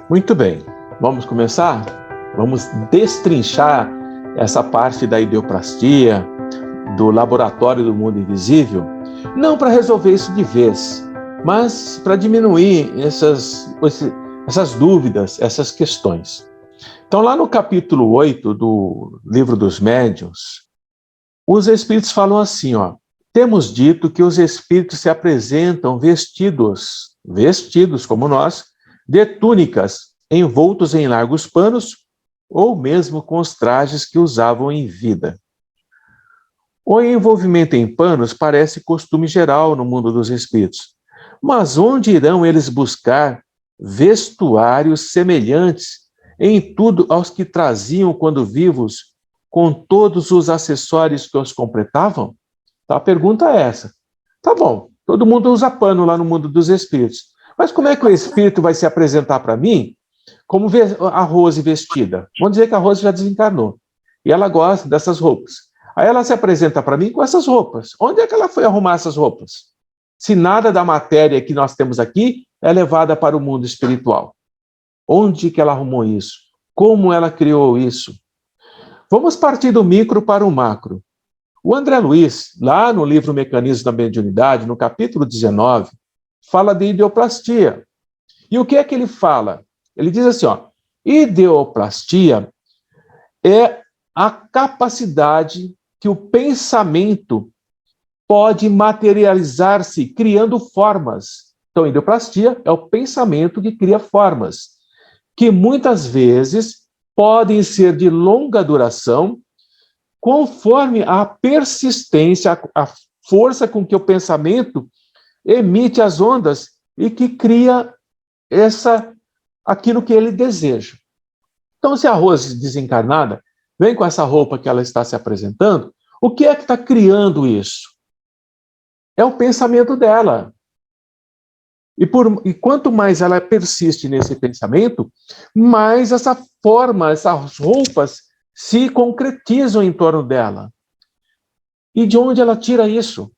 Muito bem, vamos começar? Vamos destrinchar essa parte da ideoplastia, do laboratório do mundo invisível, não para resolver isso de vez, mas para diminuir essas dúvidas, essas questões. Então, lá no capítulo 8 do Livro dos Médiuns, os espíritos falam assim, temos dito que os espíritos se apresentam vestidos como nós, de túnicas envoltos em largos panos, ou mesmo com os trajes que usavam em vida. O envolvimento em panos parece costume geral no mundo dos espíritos, mas onde irão eles buscar vestuários semelhantes em tudo aos que traziam quando vivos, com todos os acessórios que os completavam? Então, a pergunta é essa. Tá bom, todo mundo usa pano lá no mundo dos espíritos, mas como é que o espírito vai se apresentar para mim como a Rose vestida? Vamos dizer que a Rose já desencarnou e ela gosta dessas roupas. Aí ela se apresenta para mim com essas roupas. Onde é que ela foi arrumar essas roupas? Se nada da matéria que nós temos aqui é levada para o mundo espiritual. Onde que ela arrumou isso? Como ela criou isso? Vamos partir do micro para o macro. O André Luiz, lá no livro Mecanismos da Mediunidade, no capítulo 19, fala de ideoplastia. E o que é que ele fala? Ele diz assim, ideoplastia é a capacidade que o pensamento pode materializar-se criando formas. Então, ideoplastia é o pensamento que cria formas, que muitas vezes podem ser de longa duração, conforme a persistência, a força com que o pensamento emite as ondas e que cria aquilo que ele deseja. Então, se a Rose desencarnada vem com essa roupa que ela está se apresentando, o que é que está criando isso? É o pensamento dela. E quanto mais ela persiste nesse pensamento, mais essa forma, essas roupas se concretizam em torno dela. E de onde ela tira isso?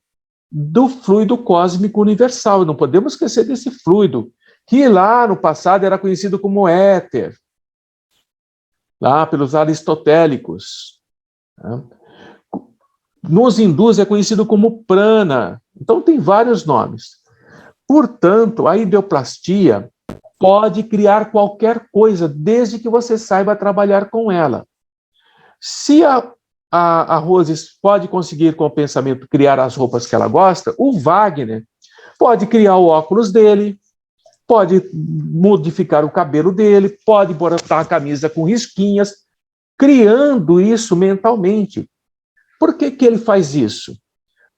Do fluido cósmico universal. Não podemos esquecer desse fluido, que lá no passado era conhecido como éter, lá pelos aristotélicos. Nos hindus é conhecido como prana. Então tem vários nomes. Portanto, a ideoplastia pode criar qualquer coisa, desde que você saiba trabalhar com ela. Se a Rose pode conseguir, com o pensamento, criar as roupas que ela gosta, o Wagner pode criar o óculos dele, pode modificar o cabelo dele, pode botar a camisa com risquinhas, criando isso mentalmente. Por que ele faz isso?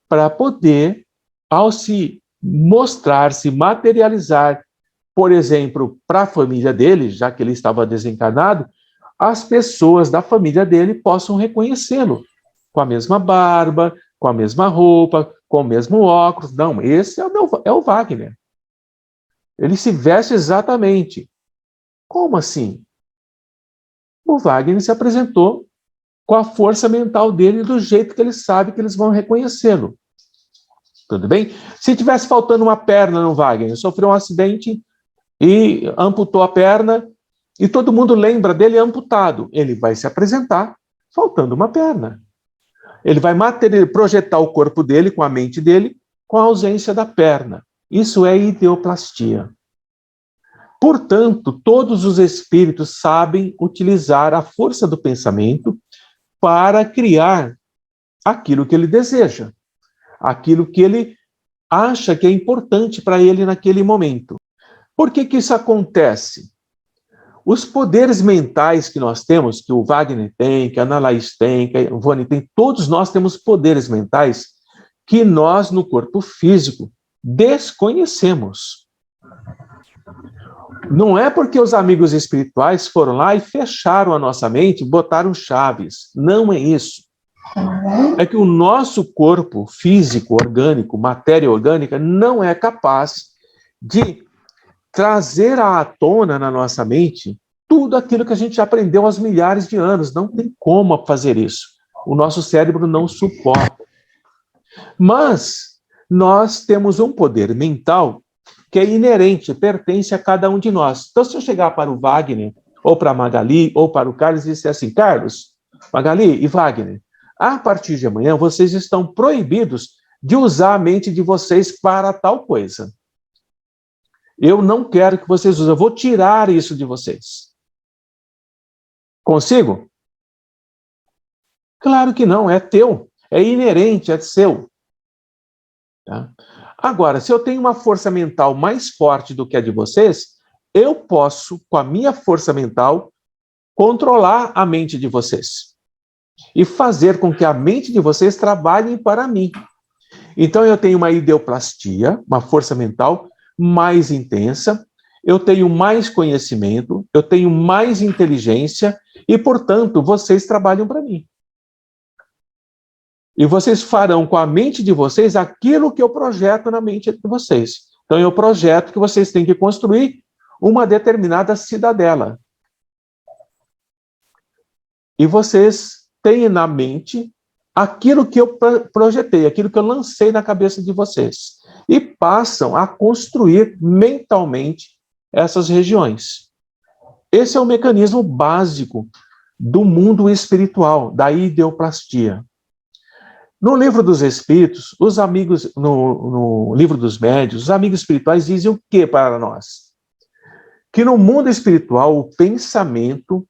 Para poder, ao se mostrar, se materializar, por exemplo, para a família dele, já que ele estava desencarnado, as pessoas da família dele possam reconhecê-lo, com a mesma barba, com a mesma roupa, com o mesmo óculos. Não, esse é o Wagner. Ele se veste exatamente. Como assim? O Wagner se apresentou com a força mental dele, do jeito que ele sabe que eles vão reconhecê-lo. Tudo bem? Se tivesse faltando uma perna no Wagner, sofreu um acidente e amputou a perna, e todo mundo lembra dele amputado, ele vai se apresentar faltando uma perna. Ele vai projetar o corpo dele com a mente dele, com a ausência da perna. Isso é ideoplastia. Portanto, todos os espíritos sabem utilizar a força do pensamento para criar aquilo que ele deseja, aquilo que ele acha que é importante para ele naquele momento. Por que isso acontece? Os poderes mentais que nós temos, que o Wagner tem, que a Ana Laís tem, que a Ivone tem, todos nós temos poderes mentais que nós, no corpo físico, desconhecemos. Não é porque os amigos espirituais foram lá e fecharam a nossa mente, botaram chaves. Não é isso. É que o nosso corpo físico, orgânico, matéria orgânica, não é capaz de trazer à tona na nossa mente tudo aquilo que a gente já aprendeu há milhares de anos. Não tem como fazer isso. O nosso cérebro não suporta. Mas nós temos um poder mental que é inerente, pertence a cada um de nós. Então, se eu chegar para o Wagner, ou para a Magali, ou para o Carlos, e disser assim: Carlos, Magali e Wagner, a partir de amanhã vocês estão proibidos de usar a mente de vocês para tal coisa. Eu não quero que vocês usem, eu vou tirar isso de vocês. Consigo? Claro que não, é teu, é inerente, é seu. Tá? Agora, se eu tenho uma força mental mais forte do que a de vocês, eu posso, com a minha força mental, controlar a mente de vocês e fazer com que a mente de vocês trabalhe para mim. Então, eu tenho uma ideoplastia, uma força mental mais intensa, eu tenho mais conhecimento, eu tenho mais inteligência e, portanto, vocês trabalham para mim. E vocês farão com a mente de vocês aquilo que eu projeto na mente de vocês. Então, eu projeto que vocês têm que construir uma determinada cidadela. E vocês têm na mente aquilo que eu projetei, aquilo que eu lancei na cabeça de vocês. E passam a construir mentalmente essas regiões. Esse é o mecanismo básico do mundo espiritual, da ideoplastia. No Livro dos Espíritos, os amigos, no Livro dos Médiuns, os amigos espirituais dizem o que para nós? Que no mundo espiritual, o pensamento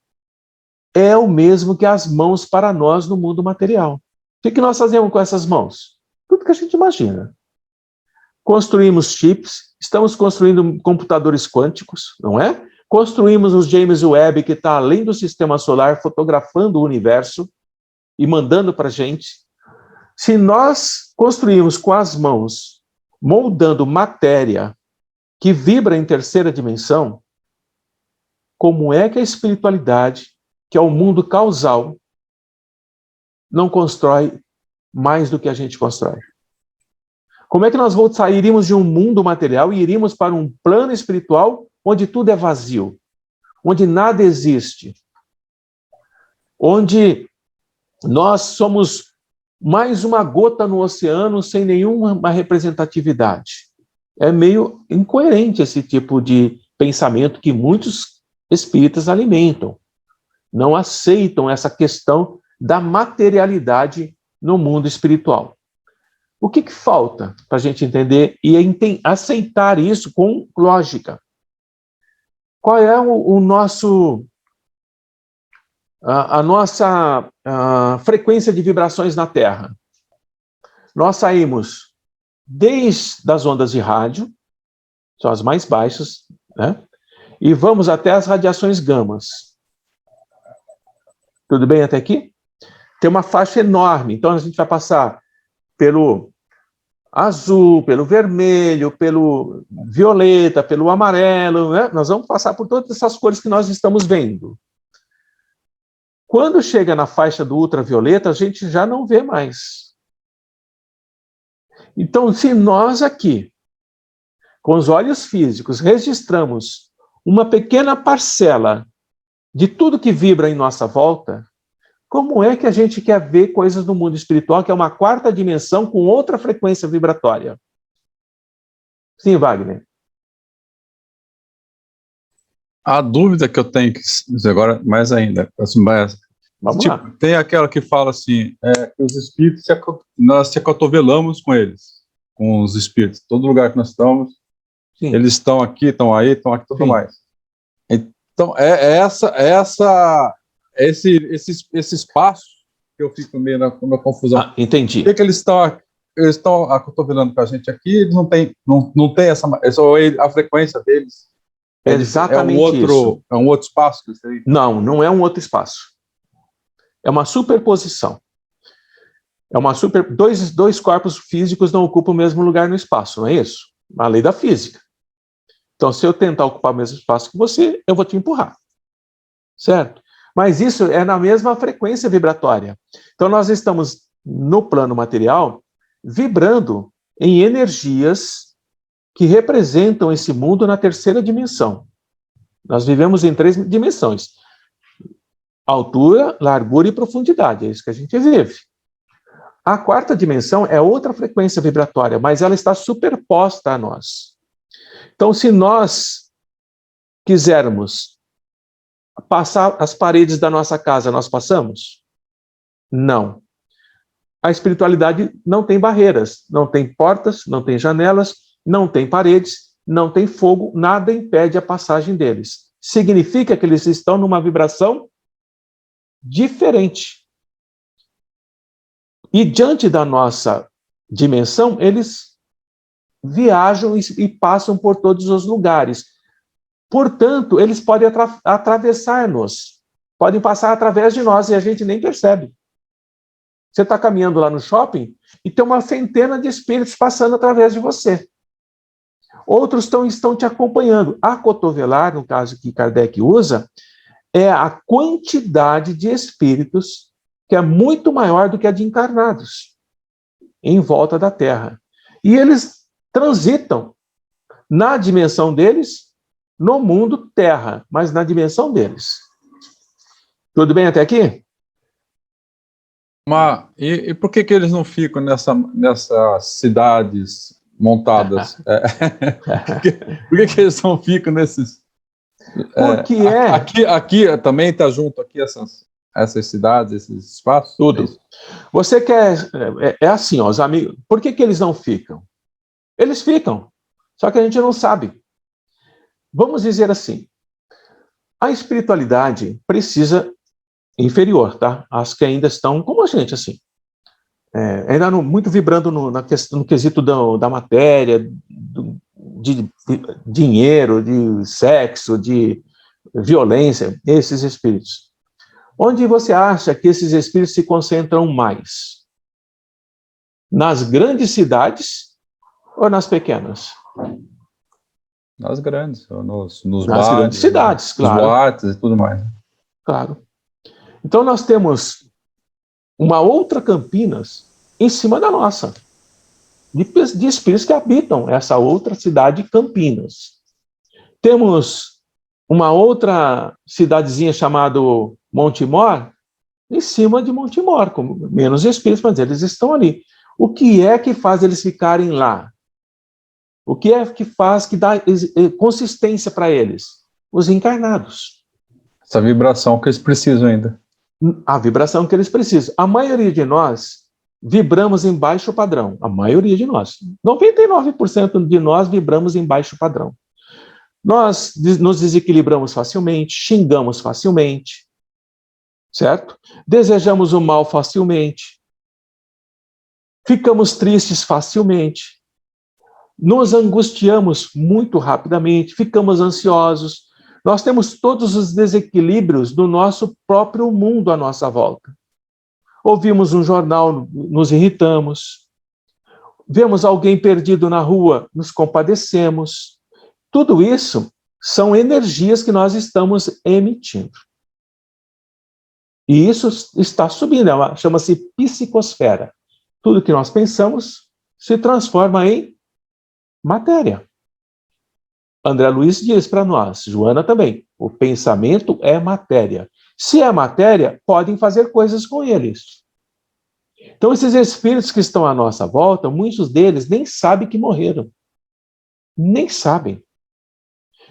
é o mesmo que as mãos para nós no mundo material. O que nós fazemos com essas mãos? Tudo que a gente imagina. Construímos chips, estamos construindo computadores quânticos, não é? Construímos o James Webb, que está além do sistema solar, fotografando o universo e mandando para a gente. Se nós construímos com as mãos, moldando matéria que vibra em terceira dimensão, como é que a espiritualidade, que é o mundo causal, não constrói mais do que a gente constrói? Como é que nós sairíamos de um mundo material e iríamos para um plano espiritual onde tudo é vazio, onde nada existe, onde nós somos mais uma gota no oceano sem nenhuma representatividade? É meio incoerente esse tipo de pensamento que muitos espíritas alimentam. Não aceitam essa questão da materialidade no mundo espiritual. O que falta para a gente entender e aceitar isso com lógica? Qual é a nossa frequência de vibrações na Terra? Nós saímos desde as ondas de rádio, são as mais baixas, né? E vamos até as radiações gamas. Tudo bem até aqui? Tem uma faixa enorme, então a gente vai passar pelo azul, pelo vermelho, pelo violeta, pelo amarelo, né? Nós vamos passar por todas essas cores que nós estamos vendo. Quando chega na faixa do ultravioleta, a gente já não vê mais. Então, se nós aqui, com os olhos físicos, registramos uma pequena parcela de tudo que vibra em nossa volta, como é que a gente quer ver coisas do mundo espiritual, que é uma quarta dimensão com outra frequência vibratória? Sim, Wagner. A dúvida que eu tenho que dizer agora, mais ainda, Vamos lá. Tem aquela que fala assim, que os espíritos, nós se acotovelamos com eles, com os espíritos, todo lugar que nós estamos, sim, eles estão aqui, estão aí, estão aqui, tudo mais. Então, esse espaço que eu fico meio na confusão. Entendi. Por que eles estão acotovelando com a gente aqui, eles não têm a frequência deles? Exatamente isso. É um outro espaço? Não é um outro espaço. É uma superposição. Dois corpos físicos não ocupam o mesmo lugar no espaço, não é isso? A lei da física. Então, se eu tentar ocupar o mesmo espaço que você, eu vou te empurrar. Certo? Mas isso é na mesma frequência vibratória. Então, nós estamos, no plano material, vibrando em energias que representam esse mundo na terceira dimensão. Nós vivemos em 3 dimensões: altura, largura e profundidade. É isso que a gente vive. A quarta dimensão é outra frequência vibratória, mas ela está superposta a nós. Então, se nós quisermos passar as paredes da nossa casa, nós passamos? Não. A espiritualidade não tem barreiras, não tem portas, não tem janelas, não tem paredes, não tem fogo, nada impede a passagem deles. Significa que eles estão numa vibração diferente. E diante da nossa dimensão, eles viajam e passam por todos os lugares. Portanto, eles podem atravessar-nos, podem passar através de nós e a gente nem percebe. Você está caminhando lá no shopping e tem uma centena de espíritos passando através de você. Outros estão te acompanhando. A cotovelar, no caso que Kardec usa, é a quantidade de espíritos que é muito maior do que a de encarnados em volta da Terra. E eles transitam na dimensão deles, no mundo Terra, mas na dimensão deles. Tudo bem até aqui? Mas, e por que eles não ficam nessas cidades montadas? Por que eles não ficam nesses... Porque Aqui também está junto, aqui essas cidades, esses espaços? Tudo. Você quer... É assim, ó, os amigos... Por que eles não ficam? Eles ficam, só que a gente não sabe. Vamos dizer assim, a espiritualidade precisa... inferior, tá? As que ainda estão como a gente, assim. Ainda muito vibrando no quesito da matéria, de dinheiro, de sexo, de violência, esses espíritos. Onde você acha que esses espíritos se concentram mais? Nas grandes cidades ou nas pequenas? Nas grandes, nos nas bares, grandes cidades, claro. Nos boates e tudo mais. Claro. Então nós temos uma outra Campinas em cima da nossa, de espíritos que habitam essa outra cidade, Campinas. Temos uma outra cidadezinha chamada Montemor, em cima de Montemor, com menos espíritos, mas eles estão ali. O que é que faz eles ficarem lá? O que é que faz, que dá consistência para eles? Os encarnados. Essa vibração que eles precisam ainda. A vibração que eles precisam. A maioria de nós vibramos em baixo padrão. A maioria de nós. 99% de nós vibramos em baixo padrão. Nós nos desequilibramos facilmente, xingamos facilmente, certo? Desejamos o mal facilmente, ficamos tristes facilmente, nos angustiamos muito rapidamente, ficamos ansiosos. Nós temos todos os desequilíbrios do nosso próprio mundo à nossa volta. Ouvimos um jornal, nos irritamos. Vemos alguém perdido na rua, nos compadecemos. Tudo isso são energias que nós estamos emitindo. E isso está subindo, chama-se psicosfera. Tudo que nós pensamos se transforma em matéria. André Luiz diz para nós, Joana também, o pensamento é matéria. Se é matéria, podem fazer coisas com eles. Então, esses espíritos que estão à nossa volta, muitos deles nem sabem que morreram. Nem sabem.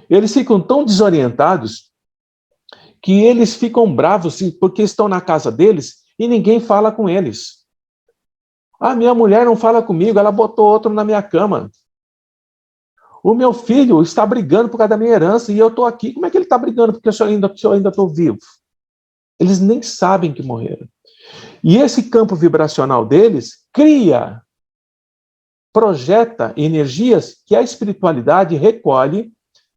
Eles ficam tão desorientados que eles ficam bravos porque estão na casa deles e ninguém fala com eles. Ah, minha mulher não fala comigo, ela botou outro na minha cama. O meu filho está brigando por causa da minha herança e eu estou aqui. Como é que ele está brigando? Porque eu ainda estou vivo. Eles nem sabem que morreram. E esse campo vibracional deles projeta energias que a espiritualidade recolhe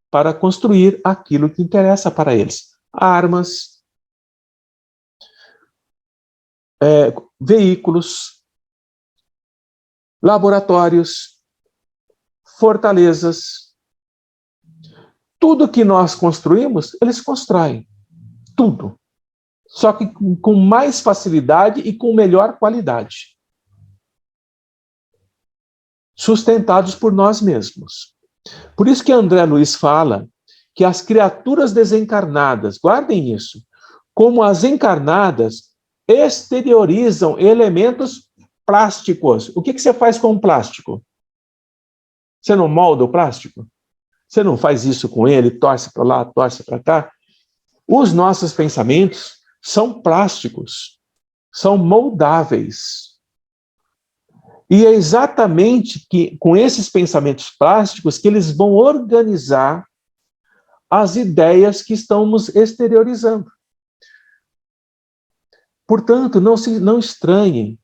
para construir aquilo que interessa para eles. Armas, veículos, laboratórios, fortalezas. Tudo que nós construímos, eles constroem. Tudo. Só que com mais facilidade e com melhor qualidade. Sustentados por nós mesmos. Por isso que André Luiz fala que as criaturas desencarnadas, guardem isso, como as encarnadas, exteriorizam elementos plásticos. O que você faz com o plástico? Você não molda o plástico? Você não faz isso com ele, torce para lá, torce para cá? Os nossos pensamentos são plásticos, são moldáveis. E é exatamente com esses pensamentos plásticos que eles vão organizar as ideias que estamos exteriorizando. Portanto, não estranhem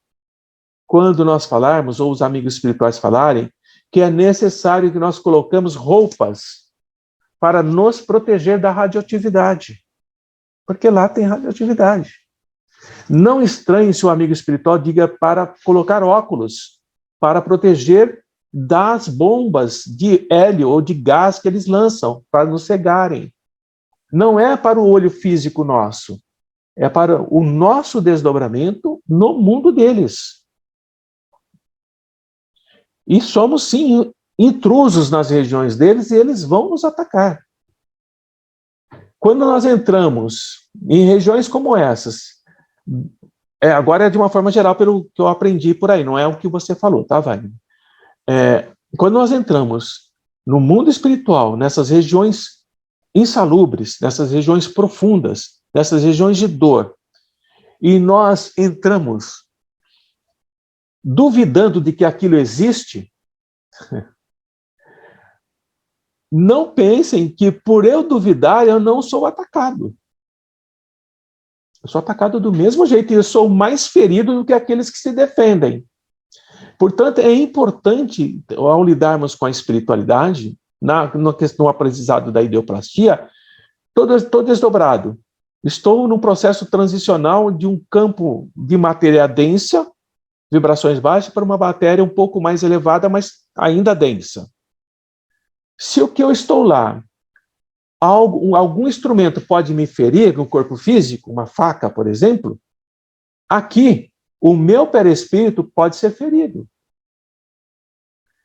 quando nós falarmos, ou os amigos espirituais falarem, que é necessário que nós colocamos roupas para nos proteger da radioatividade. Porque lá tem radioatividade. Não estranhe se o amigo espiritual diga para colocar óculos para proteger das bombas de hélio ou de gás que eles lançam para nos cegarem. Não é para o olho físico nosso, é para o nosso desdobramento no mundo deles. E somos, sim, intrusos nas regiões deles e eles vão nos atacar. Quando nós entramos em regiões como essas, agora é de uma forma geral pelo que eu aprendi por aí, não é o que você falou, tá, Wagner? Quando nós entramos no mundo espiritual, nessas regiões insalubres, nessas regiões profundas, nessas regiões de dor, e nós entramos duvidando de que aquilo existe, não pensem que por eu duvidar eu não sou atacado. Eu sou atacado do mesmo jeito e eu sou mais ferido do que aqueles que se defendem. Portanto, é importante, ao lidarmos com a espiritualidade, no aprendizado da ideoplastia, estou desdobrado. Estou num processo transicional de um campo de matéria densa, vibrações baixas, para uma matéria um pouco mais elevada, mas ainda densa. Se o que eu estou lá, algum instrumento pode me ferir no corpo físico, uma faca, por exemplo, aqui, o meu perispírito pode ser ferido.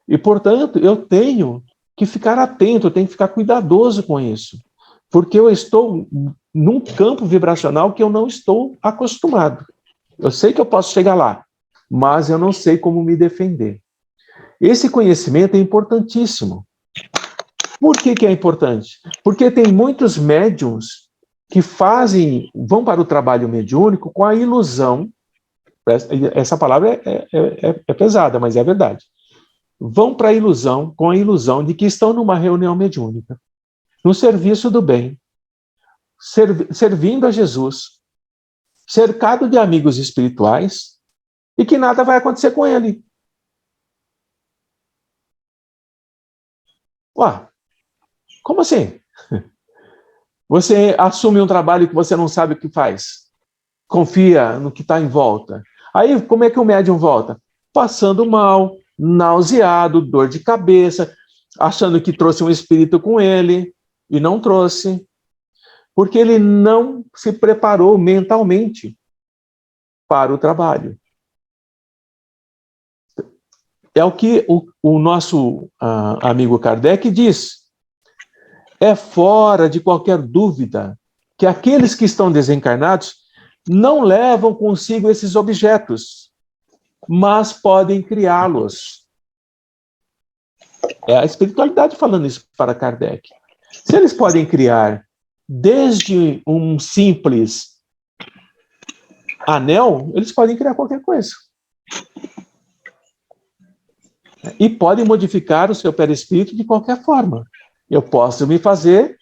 E, portanto, eu tenho que ficar atento, eu tenho que ficar cuidadoso com isso, porque eu estou num campo vibracional que eu não estou acostumado. Eu sei que eu posso chegar lá, mas eu não sei como me defender. Esse conhecimento é importantíssimo. Por que é importante? Porque tem muitos médiums que vão para o trabalho mediúnico com a ilusão, essa palavra é pesada, mas é verdade. Vão para a ilusão, com a ilusão de que estão numa reunião mediúnica, no serviço do bem, servindo a Jesus, cercado de amigos espirituais, e que nada vai acontecer com ele. Ué, como assim? Você assume um trabalho que você não sabe o que faz, confia no que está em volta. Aí, como é que o médium volta? Passando mal, nauseado, dor de cabeça, achando que trouxe um espírito com ele, e não trouxe, porque ele não se preparou mentalmente para o trabalho. É o que o nosso amigo Kardec diz. É fora de qualquer dúvida que aqueles que estão desencarnados não levam consigo esses objetos, mas podem criá-los. É a espiritualidade falando isso para Kardec. Se eles podem criar desde um simples anel, eles podem criar qualquer coisa. E podem modificar o seu perispírito de qualquer forma. Eu posso me fazer,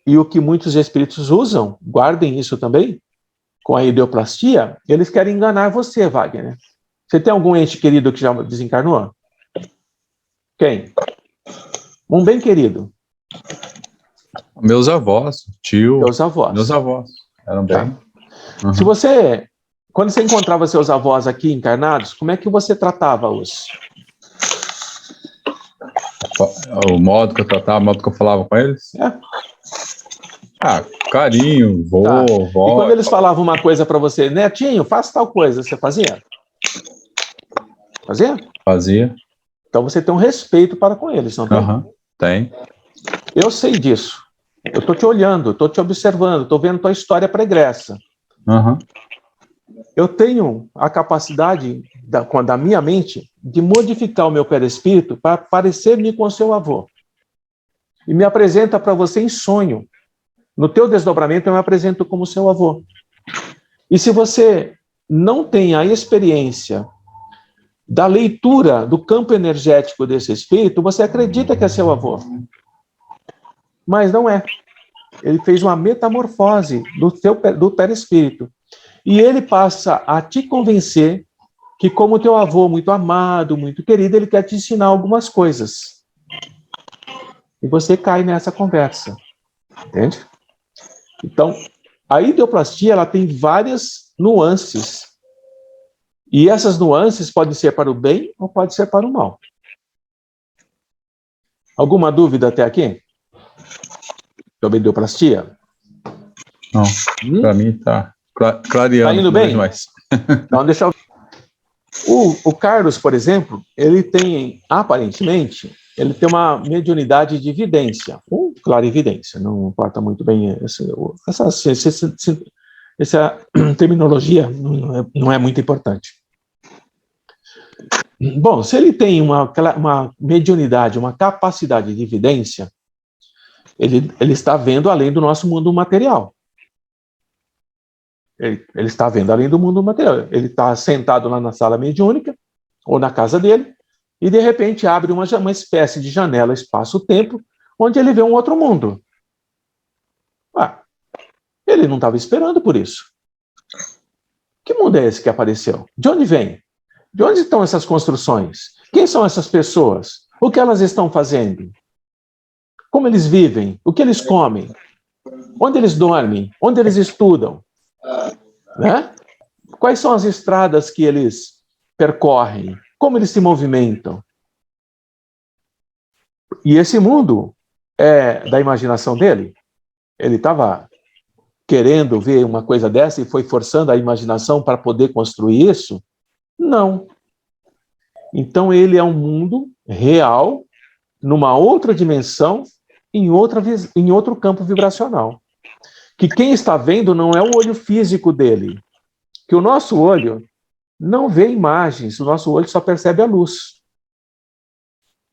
e o que muitos espíritos usam, guardem isso também, com a ideoplastia, eles querem enganar você, Wagner. Você tem algum ente querido que já desencarnou? Quem? Um bem querido. Meus avós, tio. Meus avós. Meus avós. Eram bem. Tá. Uhum. Quando você encontrava seus avós aqui encarnados, como é que você tratava-os? O modo que eu tratava, o modo que eu falava com eles? Carinho, vô, tá. vó. E quando eles falavam uma coisa para você, netinho, faça tal coisa, você fazia? Fazia? Fazia. Então você tem um respeito para com eles, não tem? Tem. Eu sei disso. Eu estou te olhando, estou te observando, estou vendo tua história pregressa. Eu tenho a capacidade, da minha mente, de modificar o meu perispírito para parecer-me com o seu avô. e me apresenta para você em sonho. No teu desdobramento, eu me apresento como seu avô. E se você não tem a experiência da leitura do campo energético desse espírito, você acredita que é seu avô. Mas não é. Ele fez uma metamorfose do perispírito. E ele passa a te convencer que, como teu avô muito amado, muito querido, ele quer te ensinar algumas coisas. E você cai nessa conversa. Entende? Então, a ideoplastia, ela tem várias nuances. E essas nuances podem ser para o bem ou pode ser para o mal. Alguma dúvida até aqui? Sobre ideoplastia? Não, para mim está clareando. Tá indo bem? Mais. Então, deixa eu... O Carlos, por exemplo, ele tem, aparentemente, ele tem uma mediunidade de vidência, ou clarividência, não importa muito bem essa terminologia, não é muito importante. Bom, se ele tem uma mediunidade, uma capacidade de vidência, ele está vendo além do nosso mundo material. Ele está vendo além do mundo material. Ele está sentado lá na sala mediúnica, ou na casa dele, e de repente abre uma espécie de janela espaço-tempo, onde ele vê um outro mundo. Ele não estava esperando por isso. Que mundo é esse que apareceu? De onde vem? De onde estão essas construções? Quem são essas pessoas? O que elas estão fazendo? Como eles vivem? O que eles comem? Onde eles dormem? Onde eles estudam? Né? Quais são as estradas que eles percorrem? Como eles se movimentam? E esse mundo é da imaginação dele? Ele estava querendo ver uma coisa dessa e foi forçando a imaginação para poder construir isso? Não. Então ele é um mundo real, numa outra dimensão, em outro campo vibracional. Que quem está vendo não é o olho físico dele. Que o nosso olho não vê imagens, o nosso olho só percebe a luz.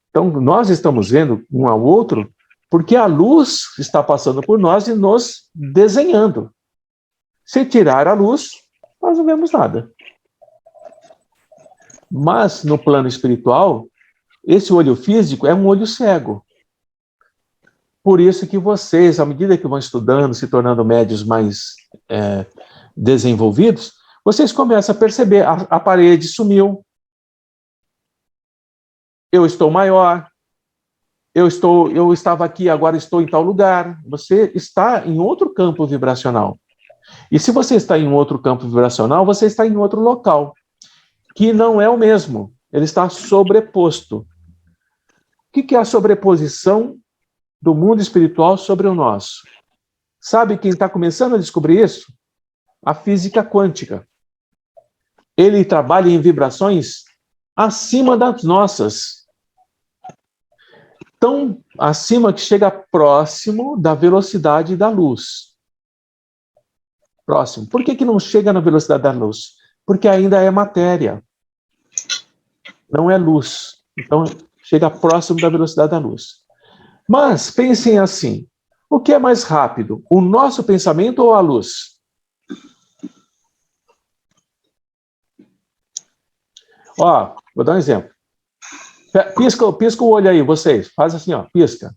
Então nós estamos vendo um ao outro porque a luz está passando por nós e nos desenhando. Se tirar a luz, nós não vemos nada. Mas, no plano espiritual, esse olho físico é um olho cego. Por isso que vocês, à medida que vão estudando, se tornando médios mais desenvolvidos, vocês começam a perceber, a parede sumiu, eu estou maior, eu estava aqui, agora estou em tal lugar. Você está em outro campo vibracional. E se você está em outro campo vibracional, você está em outro local, que não é o mesmo. Ele está sobreposto. O que é a sobreposição do mundo espiritual sobre o nosso? Sabe quem está começando a descobrir isso? A física quântica. Ele trabalha em vibrações acima das nossas. Tão acima que chega próximo da velocidade da luz. Próximo. Por que não chega na velocidade da luz? Porque ainda é matéria. Não é luz. Então, chega próximo da velocidade da luz. Mas, pensem assim, o que é mais rápido? O nosso pensamento ou a luz? Ó, vou dar um exemplo. Pisca o olho aí, vocês. Faz assim, ó, pisca.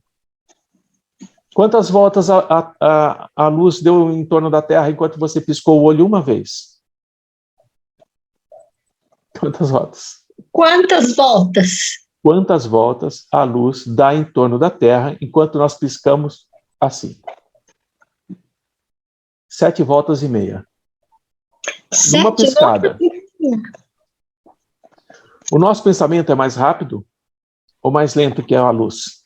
Quantas voltas a luz deu em torno da Terra enquanto você piscou o olho uma vez? Quantas voltas? Quantas voltas? Quantas voltas a luz dá em torno da Terra enquanto nós piscamos assim? 7 voltas e meia. Numa piscada. O nosso pensamento é mais rápido ou mais lento que a luz?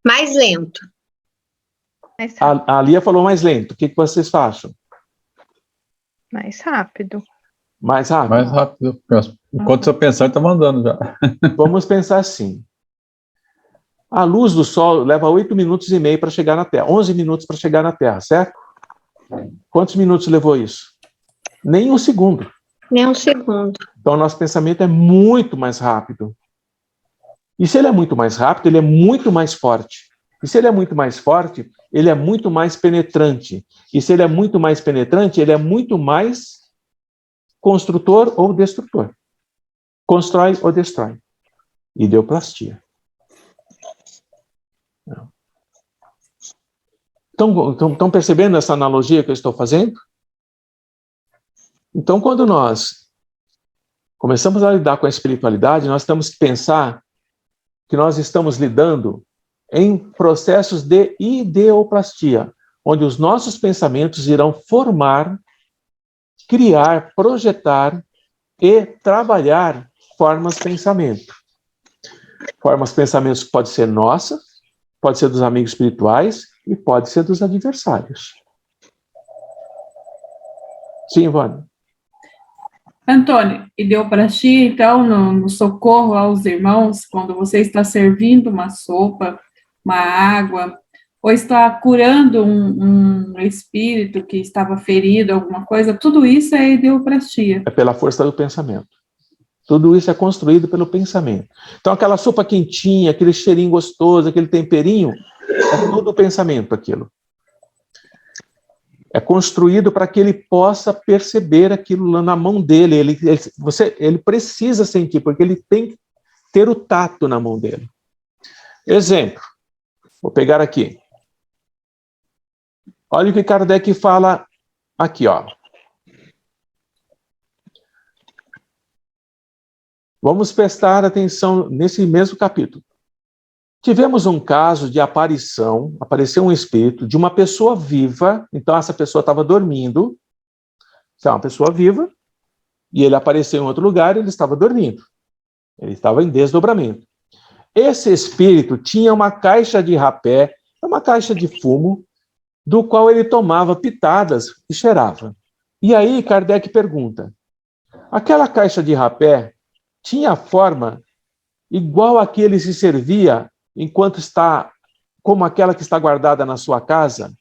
Mais lento. A Lia falou mais lento. O que vocês acham? Mais rápido. Mais rápido? Mais rápido. Enquanto você pensar, está mandando já. Vamos pensar assim. A luz do Sol leva 8 minutos e meio para chegar na Terra. 11 minutos para chegar na Terra, certo? Quantos minutos levou isso? Nem um segundo. Nem um segundo. Então, nosso pensamento é muito mais rápido. E se ele é muito mais rápido, ele é muito mais forte. E se ele é muito mais forte, ele é muito mais penetrante. E se ele é muito mais penetrante, ele é muito mais construtor ou destrutor. Constrói ou destrói. Ideoplastia. Estão percebendo essa analogia que eu estou fazendo? Então, quando nós começamos a lidar com a espiritualidade, nós temos que pensar que nós estamos lidando em processos de ideoplastia, onde os nossos pensamentos irão formar, criar, projetar e trabalhar formas de pensamento. Formas de pensamento que pode ser nossa, pode ser dos amigos espirituais e pode ser dos adversários. Sim, Ivone. Antônio, ideoplastia, então, no socorro aos irmãos, quando você está servindo uma sopa, uma água, ou está curando um espírito que estava ferido, alguma coisa, tudo isso é ideoplastia. É pela força do pensamento. Tudo isso é construído pelo pensamento. Então, aquela sopa quentinha, aquele cheirinho gostoso, aquele temperinho, é tudo pensamento aquilo. É construído para que ele possa perceber aquilo lá na mão dele. Ele precisa sentir, porque ele tem que ter o tato na mão dele. Exemplo. Vou pegar aqui. Olha o que Kardec fala aqui, ó. Vamos prestar atenção nesse mesmo capítulo. Tivemos um caso de aparição, apareceu um espírito de uma pessoa viva, então essa pessoa estava dormindo, é uma pessoa viva, e ele apareceu em outro lugar e ele estava dormindo. Ele estava em desdobramento. Esse espírito tinha uma caixa de rapé, uma caixa de fumo, do qual ele tomava pitadas e cheirava. E aí Kardec pergunta, aquela caixa de rapé tinha forma igual a que ele se servia enquanto está, como aquela que está guardada na sua casa?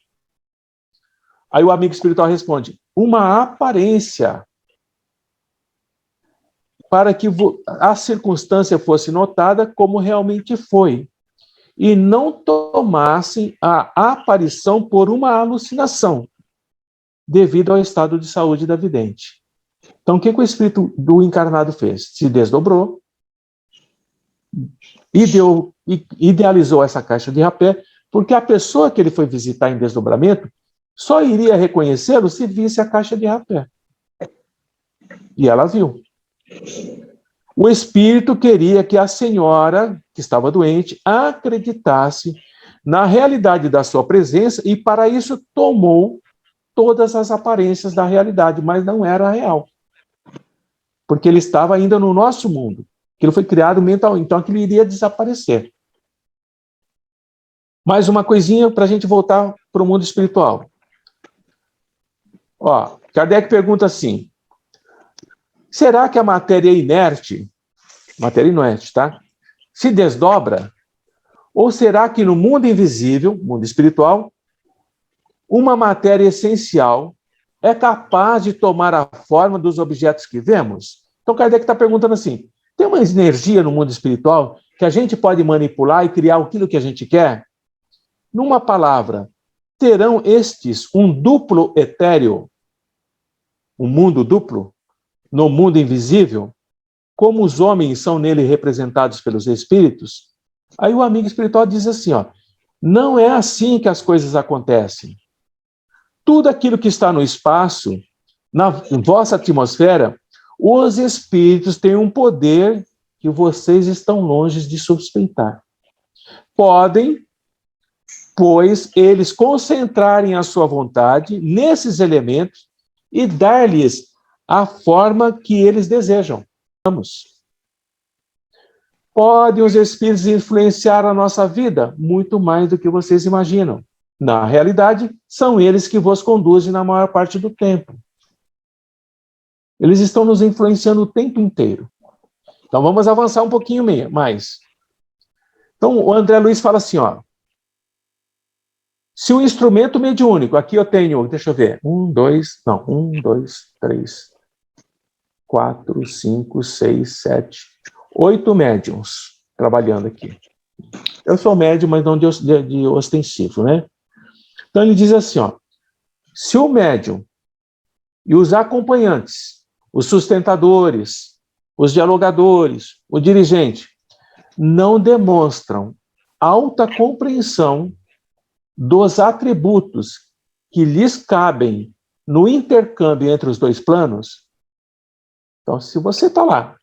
Aí o amigo espiritual responde, uma aparência, para que a circunstância fosse notada como realmente foi, e não tomassem a aparição por uma alucinação, devido ao estado de saúde da vidente. Então, o que o espírito do encarnado fez? Se desdobrou, idealizou essa caixa de rapé, porque a pessoa que ele foi visitar em desdobramento só iria reconhecê-lo se visse a caixa de rapé. E ela viu. O espírito queria que a senhora, que estava doente, acreditasse na realidade da sua presença e, para isso, tomou todas as aparências da realidade, mas não era real. Porque ele estava ainda no nosso mundo. Aquilo foi criado mental, então aquilo iria desaparecer. Mais uma coisinha para a gente voltar para o mundo espiritual. Ó, Kardec pergunta assim, será que a matéria inerte, tá? Se desdobra? Ou será que no mundo invisível, mundo espiritual, uma matéria essencial é capaz de tomar a forma dos objetos que vemos? Então Kardec está perguntando assim, tem uma energia no mundo espiritual que a gente pode manipular e criar aquilo que a gente quer? Numa palavra, terão estes um duplo etéreo, um mundo duplo, no mundo invisível, como os homens são nele representados pelos espíritos? Aí o amigo espiritual diz assim, ó, não é assim que as coisas acontecem. Tudo aquilo que está no espaço, na vossa atmosfera, os espíritos têm um poder que vocês estão longe de suspeitar. Podem, pois, eles concentrarem a sua vontade nesses elementos e dar-lhes a forma que eles desejam. Vamos. Podem os espíritos influenciar a nossa vida muito mais do que vocês imaginam. Na realidade, são eles que vos conduzem na maior parte do tempo. Eles estão nos influenciando o tempo inteiro. Então, vamos avançar um pouquinho mais. Então, o André Luiz fala assim, ó. Se o instrumento mediúnico, aqui eu tenho, deixa eu ver, 1, 2, 3, 4, 5, 6, 7, 8 médiuns. trabalhando aqui. Eu sou médium, mas não de ostensivo, né? Então ele diz assim, ó, se o médium e os acompanhantes, os sustentadores, os dialogadores, o dirigente, não demonstram alta compreensão dos atributos que lhes cabem no intercâmbio entre os dois planos, então, se você está lá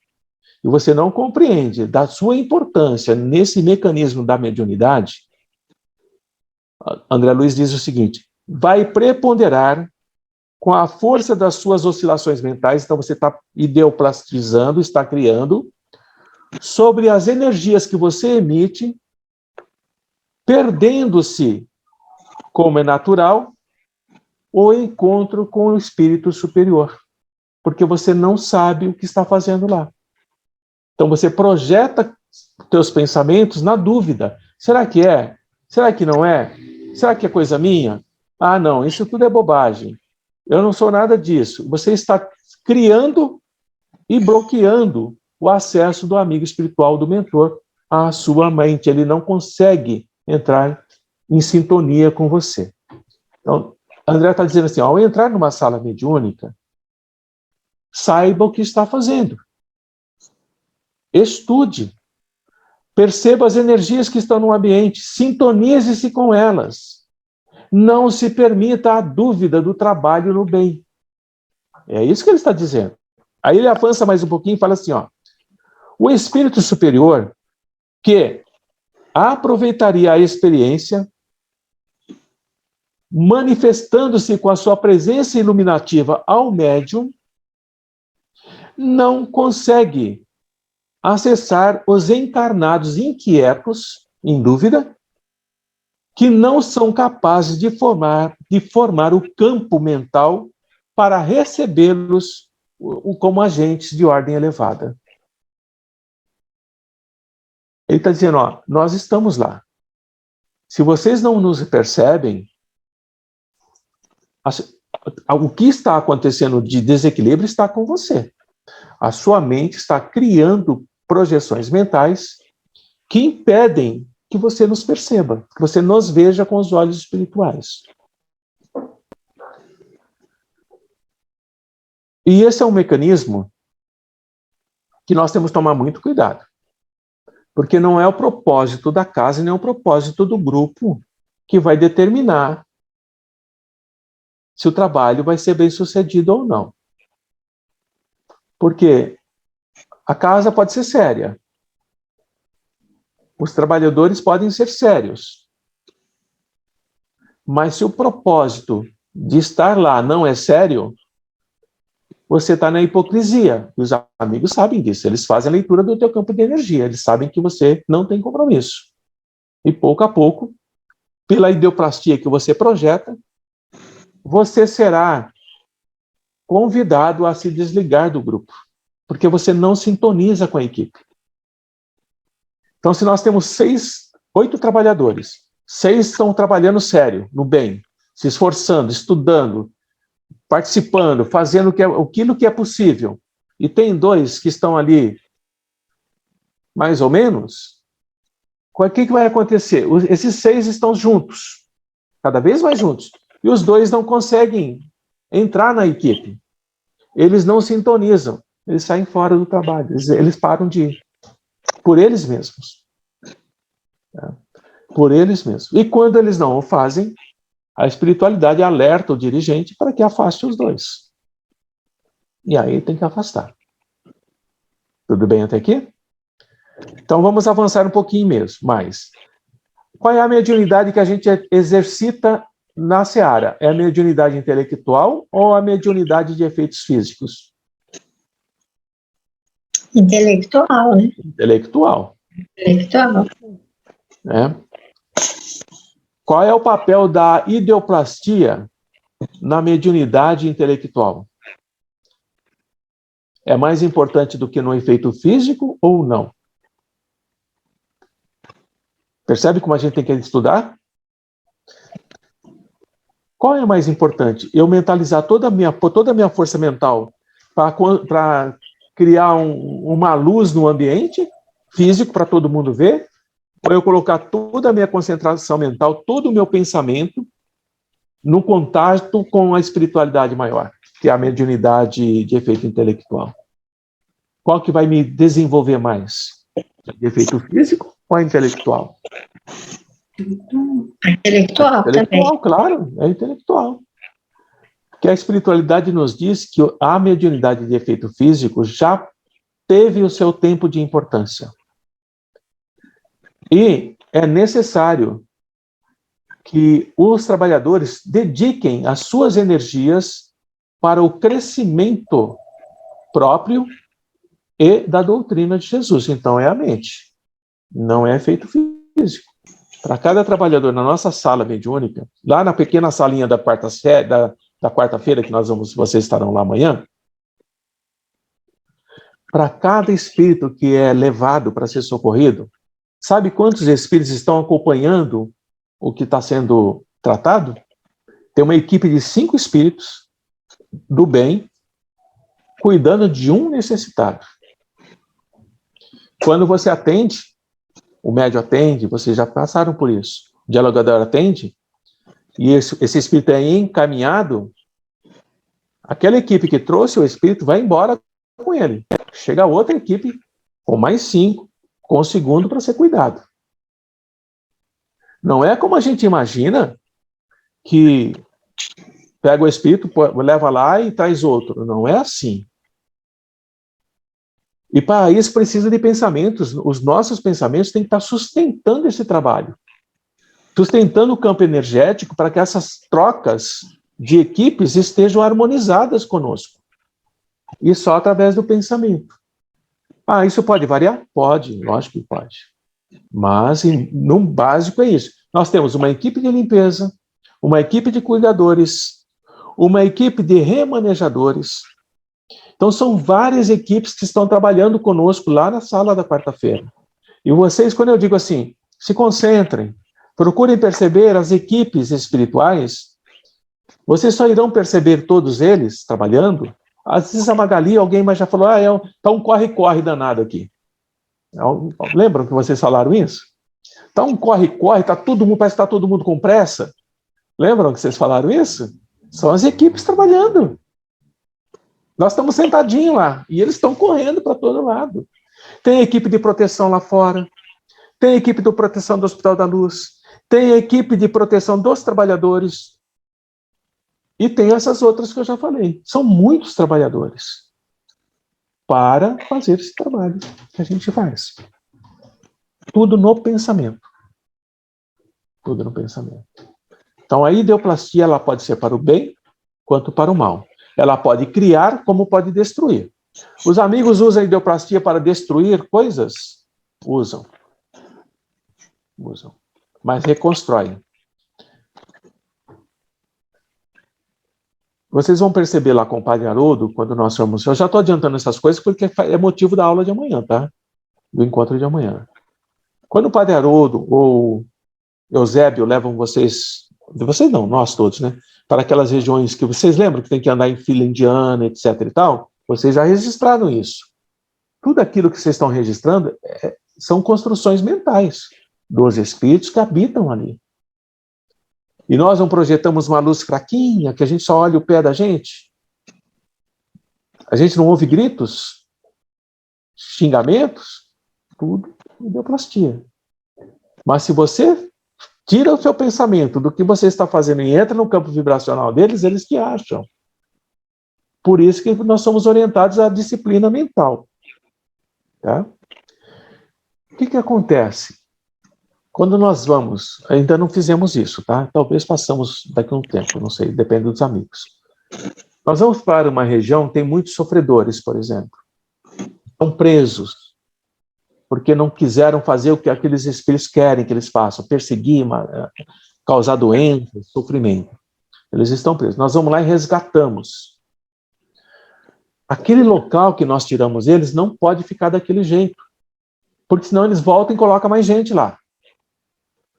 e você não compreende da sua importância nesse mecanismo da mediunidade, André Luiz diz o seguinte, vai preponderar com a força das suas oscilações mentais, então você está ideoplastizando, está criando, sobre as energias que você emite, perdendo-se, como é natural, o encontro com o espírito superior, porque você não sabe o que está fazendo lá. Então você projeta teus pensamentos na dúvida. Será que é? Será que não é? Será que é coisa minha? Ah, não, isso tudo é bobagem. Eu não sou nada disso. Você está criando e bloqueando o acesso do amigo espiritual, do mentor, à sua mente. Ele não consegue entrar em sintonia com você. Então, André está dizendo assim, ao entrar numa sala mediúnica, saiba o que está fazendo. Estude. Perceba as energias que estão no ambiente. Sintonize-se com elas. Não se permita a dúvida do trabalho no bem. É isso que ele está dizendo. Aí ele avança mais um pouquinho e fala assim, ó, o espírito superior que aproveitaria a experiência, manifestando-se com a sua presença iluminativa ao médium, não consegue acessar os encarnados inquietos, em dúvida, que não são capazes de formar o campo mental para recebê-los como agentes de ordem elevada. Ele está dizendo, ó, nós estamos lá. Se vocês não nos percebem, o que está acontecendo de desequilíbrio está com você. A sua mente está criando projeções mentais que impedem que você nos perceba, que você nos veja com os olhos espirituais. E esse é um mecanismo que nós temos que tomar muito cuidado. Porque não é o propósito da casa, nem é o propósito do grupo que vai determinar se o trabalho vai ser bem sucedido ou não. Porque a casa pode ser séria. Os trabalhadores podem ser sérios. Mas se o propósito de estar lá não é sério, você está na hipocrisia. Os amigos sabem disso. Eles fazem a leitura do teu campo de energia. Eles sabem que você não tem compromisso. E pouco a pouco, pela ideoplastia que você projeta, você será convidado a se desligar do grupo, porque você não sintoniza com a equipe. Então, se nós temos 8 trabalhadores, 6 estão trabalhando sério, no bem, se esforçando, estudando, participando, fazendo aquilo que é possível, e tem 2 que estão ali mais ou menos, o que vai acontecer? Esses 6 estão juntos, cada vez mais juntos, e os 2 não conseguem entrar na equipe. Eles não sintonizam, eles saem fora do trabalho, eles param de ir, por eles mesmos. Por eles mesmos. E quando eles não o fazem, a espiritualidade alerta o dirigente para que afaste os 2. E aí tem que afastar. Tudo bem até aqui? Então vamos avançar um pouquinho mesmo, mais. Qual é a mediunidade que a gente exercita na seara? É a mediunidade intelectual ou a mediunidade de efeitos físicos? Intelectual, né? Intelectual. Intelectual. Qual é o papel da ideoplastia na mediunidade intelectual? É mais importante do que no efeito físico ou não? Percebe como a gente tem que estudar? Qual é mais importante? Eu mentalizar toda a minha força mental para criar uma luz no ambiente, físico para todo mundo ver, ou eu colocar toda a minha concentração mental, todo o meu pensamento no contato com a espiritualidade maior, que é a mediunidade de efeito intelectual? Qual que vai me desenvolver mais? De efeito físico ou a intelectual? Intelectual também. Intelectual, claro, é intelectual. Porque a espiritualidade nos diz que a mediunidade de efeito físico já teve o seu tempo de importância. E é necessário que os trabalhadores dediquem as suas energias para o crescimento próprio e da doutrina de Jesus. Então é a mente, não é efeito físico. Para cada trabalhador na nossa sala mediúnica, lá na pequena salinha da quarta-feira, que vocês estarão lá amanhã, para cada espírito que é levado para ser socorrido, sabe quantos espíritos estão acompanhando o que está sendo tratado? Tem uma equipe de 5 espíritos do bem, cuidando de um necessitado. Quando você atende, o médium atende, vocês já passaram por isso, o dialogador atende, e esse espírito é encaminhado, aquela equipe que trouxe o espírito vai embora com ele. Chega outra equipe com mais 5, com o segundo para ser cuidado. Não é como a gente imagina, que pega o espírito, leva lá e traz outro. Não é assim. E para isso precisa de pensamentos. Os nossos pensamentos têm que estar sustentando esse trabalho. Sustentando o campo energético para que essas trocas de equipes estejam harmonizadas conosco. E só através do pensamento. Isso pode variar? Pode, lógico que pode. Mas, no básico, é isso. Nós temos uma equipe de limpeza, uma equipe de cuidadores, uma equipe de remanejadores. Então, são várias equipes que estão trabalhando conosco lá na sala da quarta-feira. E vocês, quando eu digo assim, se concentrem, procurem perceber as equipes espirituais, vocês só irão perceber todos eles trabalhando. Às vezes a Magali, alguém mais já falou, tá um corre-corre danado aqui. Lembram que vocês falaram isso? Tá um corre-corre, parece que está todo mundo com pressa. Lembram que vocês falaram isso? São as equipes trabalhando. Nós estamos sentadinhos lá, e eles estão correndo para todo lado. Tem a equipe de proteção lá fora, tem a equipe de proteção do Hospital da Luz, tem a equipe de proteção dos trabalhadores, e tem essas outras que eu já falei. São muitos trabalhadores para fazer esse trabalho que a gente faz. Tudo no pensamento. Tudo no pensamento. Então, a ideoplastia ela pode ser para o bem quanto para o mal. Ela pode criar como pode destruir. Os amigos usam a ideoplastia para destruir coisas? Usam. Mas reconstroem. Vocês vão perceber lá com o Padre Haroldo, quando nós formos... Eu já estou adiantando essas coisas porque é motivo da aula de amanhã, tá? Do encontro de amanhã. Quando o Padre Haroldo ou Eusébio levam vocês não, nós todos, né? Para aquelas regiões que vocês lembram que tem que andar em fila indiana, etc e tal, vocês já registraram isso. Tudo aquilo que vocês estão registrando são construções mentais dos espíritos que habitam ali. E nós não projetamos uma luz fraquinha, que a gente só olha o pé da gente? A gente não ouve gritos? Xingamentos? Tudo ideoplastia. Mas se você tira o seu pensamento do que você está fazendo e entra no campo vibracional deles, eles que acham. Por isso que nós somos orientados à disciplina mental. Tá? O que acontece? Quando nós vamos, ainda não fizemos isso, tá? Talvez passamos daqui a um tempo, não sei, depende dos amigos. Nós vamos para uma região que tem muitos sofredores, por exemplo. Estão presos, porque não quiseram fazer o que aqueles espíritos querem que eles façam, perseguir, causar doença, sofrimento. Eles estão presos. Nós vamos lá e resgatamos. Aquele local que nós tiramos eles não pode ficar daquele jeito, porque senão eles voltam e colocam mais gente lá.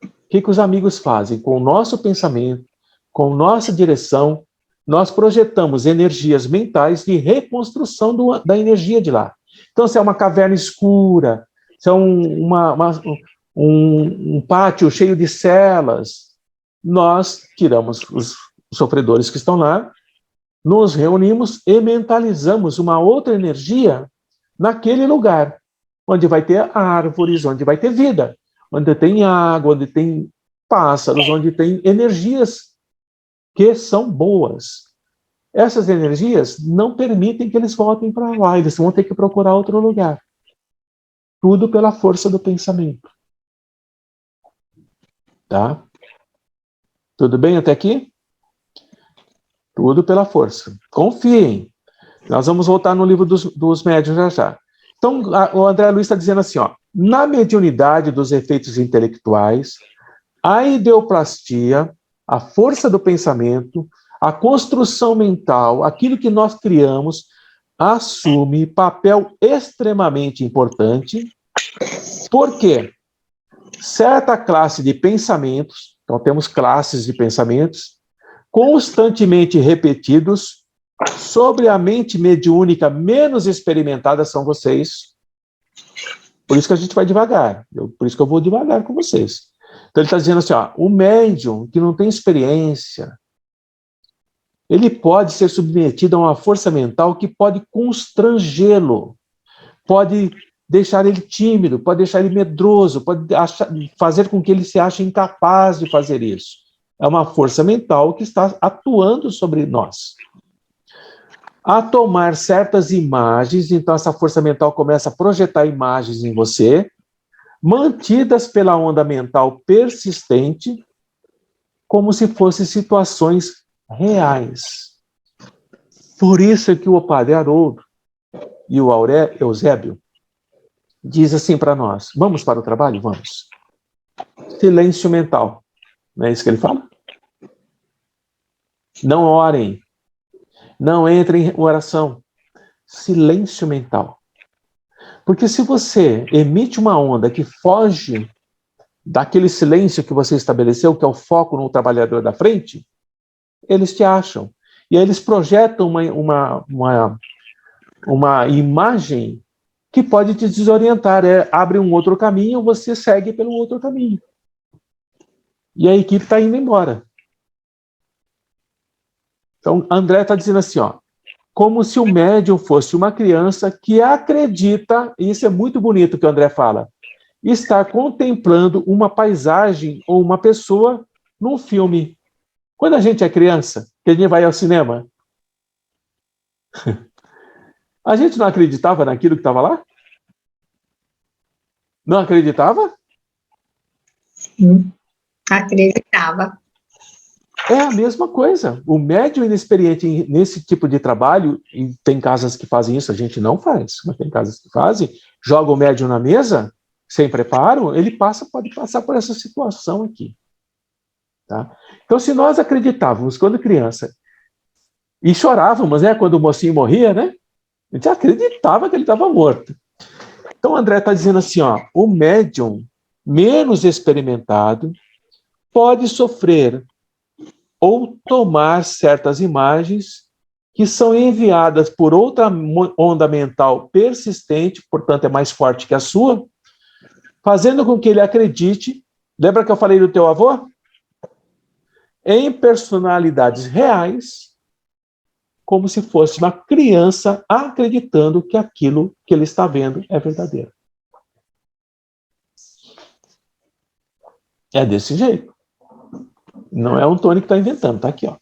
O que os amigos fazem? Com o nosso pensamento, com nossa direção, nós projetamos energias mentais de reconstrução da energia de lá. Então, se é uma caverna escura, se é um pátio cheio de celas, nós tiramos os sofredores que estão lá, nos reunimos e mentalizamos uma outra energia naquele lugar, onde vai ter árvores, onde vai ter vida, onde tem água, onde tem pássaros, onde tem energias que são boas. Essas energias não permitem que eles voltem para lá, eles vão ter que procurar outro lugar. Tudo pela força do pensamento. Tá? Tudo bem até aqui? Tudo pela força. Confiem. Nós vamos voltar no livro dos médiuns já já. Então, o André Luiz está dizendo assim, ó, na mediunidade dos efeitos intelectuais, a ideoplastia, a força do pensamento, a construção mental, aquilo que nós criamos, assume papel extremamente importante, porque certa classe de pensamentos, então temos classes de pensamentos, constantemente repetidos, sobre a mente mediúnica menos experimentada são vocês. Por isso que a gente vai devagar, por isso que eu vou devagar com vocês. Então ele está dizendo assim, ó, o médium que não tem experiência, ele pode ser submetido a uma força mental que pode constrangê-lo, pode deixar ele tímido, pode deixar ele medroso, pode fazer com que ele se ache incapaz de fazer isso. É uma força mental que está atuando sobre nós. A tomar certas imagens, então essa força mental começa a projetar imagens em você, mantidas pela onda mental persistente, como se fossem situações reais. Por isso é que o padre Haroldo e o Eusébio diz assim para nós, vamos para o trabalho? Vamos. Silêncio mental. Não é isso que ele fala? Não orem. Não entrem em oração. Silêncio mental. Porque se você emite uma onda que foge daquele silêncio que você estabeleceu, que é o foco no trabalhador da frente, eles te acham. E aí eles projetam uma imagem que pode te desorientar. Abre um outro caminho, você segue pelo outro caminho. E a equipe está indo embora. Então, André está dizendo assim, ó, como se o médium fosse uma criança que acredita, e isso é muito bonito que o André fala, estar contemplando uma paisagem ou uma pessoa num filme. Quando a gente é criança, que a gente vai ao cinema, a gente não acreditava naquilo que estava lá? Não acreditava? Sim, acreditava. É a mesma coisa. O médium inexperiente nesse tipo de trabalho, e tem casas que fazem isso, a gente não faz, mas tem casas que fazem, joga o médium na mesa, sem preparo, ele pode passar por essa situação aqui. Tá? Então, se nós acreditávamos quando criança, e chorávamos, né, quando o mocinho morria, né? A gente acreditava que ele estava morto. Então, o André está dizendo assim, ó, o médium menos experimentado pode sofrer ou tomar certas imagens que são enviadas por outra onda mental persistente, portanto é mais forte que a sua, fazendo com que ele acredite, lembra que eu falei do teu avô? Em personalidades reais, como se fosse uma criança acreditando que aquilo que ele está vendo é verdadeiro. É desse jeito. Não é o Tony que está inventando, está aqui, ó.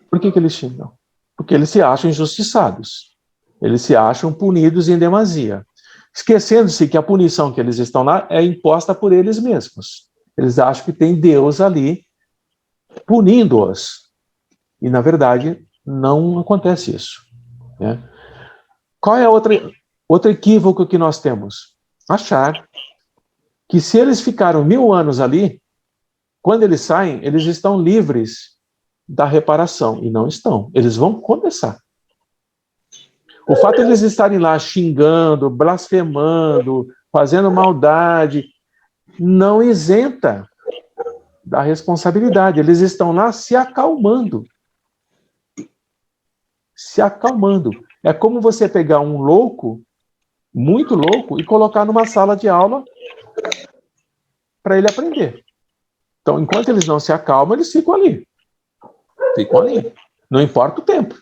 Por que eles xingam? Porque eles se acham injustiçados. Eles se acham punidos em demasia. Esquecendo-se que a punição que eles estão lá é imposta por eles mesmos. Eles acham que tem Deus ali punindo-os. E, na verdade, não acontece isso. Né? Qual é outro equívoco que nós temos? Achar que se eles ficaram 1000 anos ali, quando eles saem, eles estão livres da reparação. E não estão. Eles vão começar. O fato de eles estarem lá xingando, blasfemando, fazendo maldade, não isenta da responsabilidade. Eles estão lá se acalmando. Se acalmando. É como você pegar um louco muito louco e colocar numa sala de aula para ele aprender. Então, enquanto eles não se acalmam, eles ficam ali. Não importa o tempo.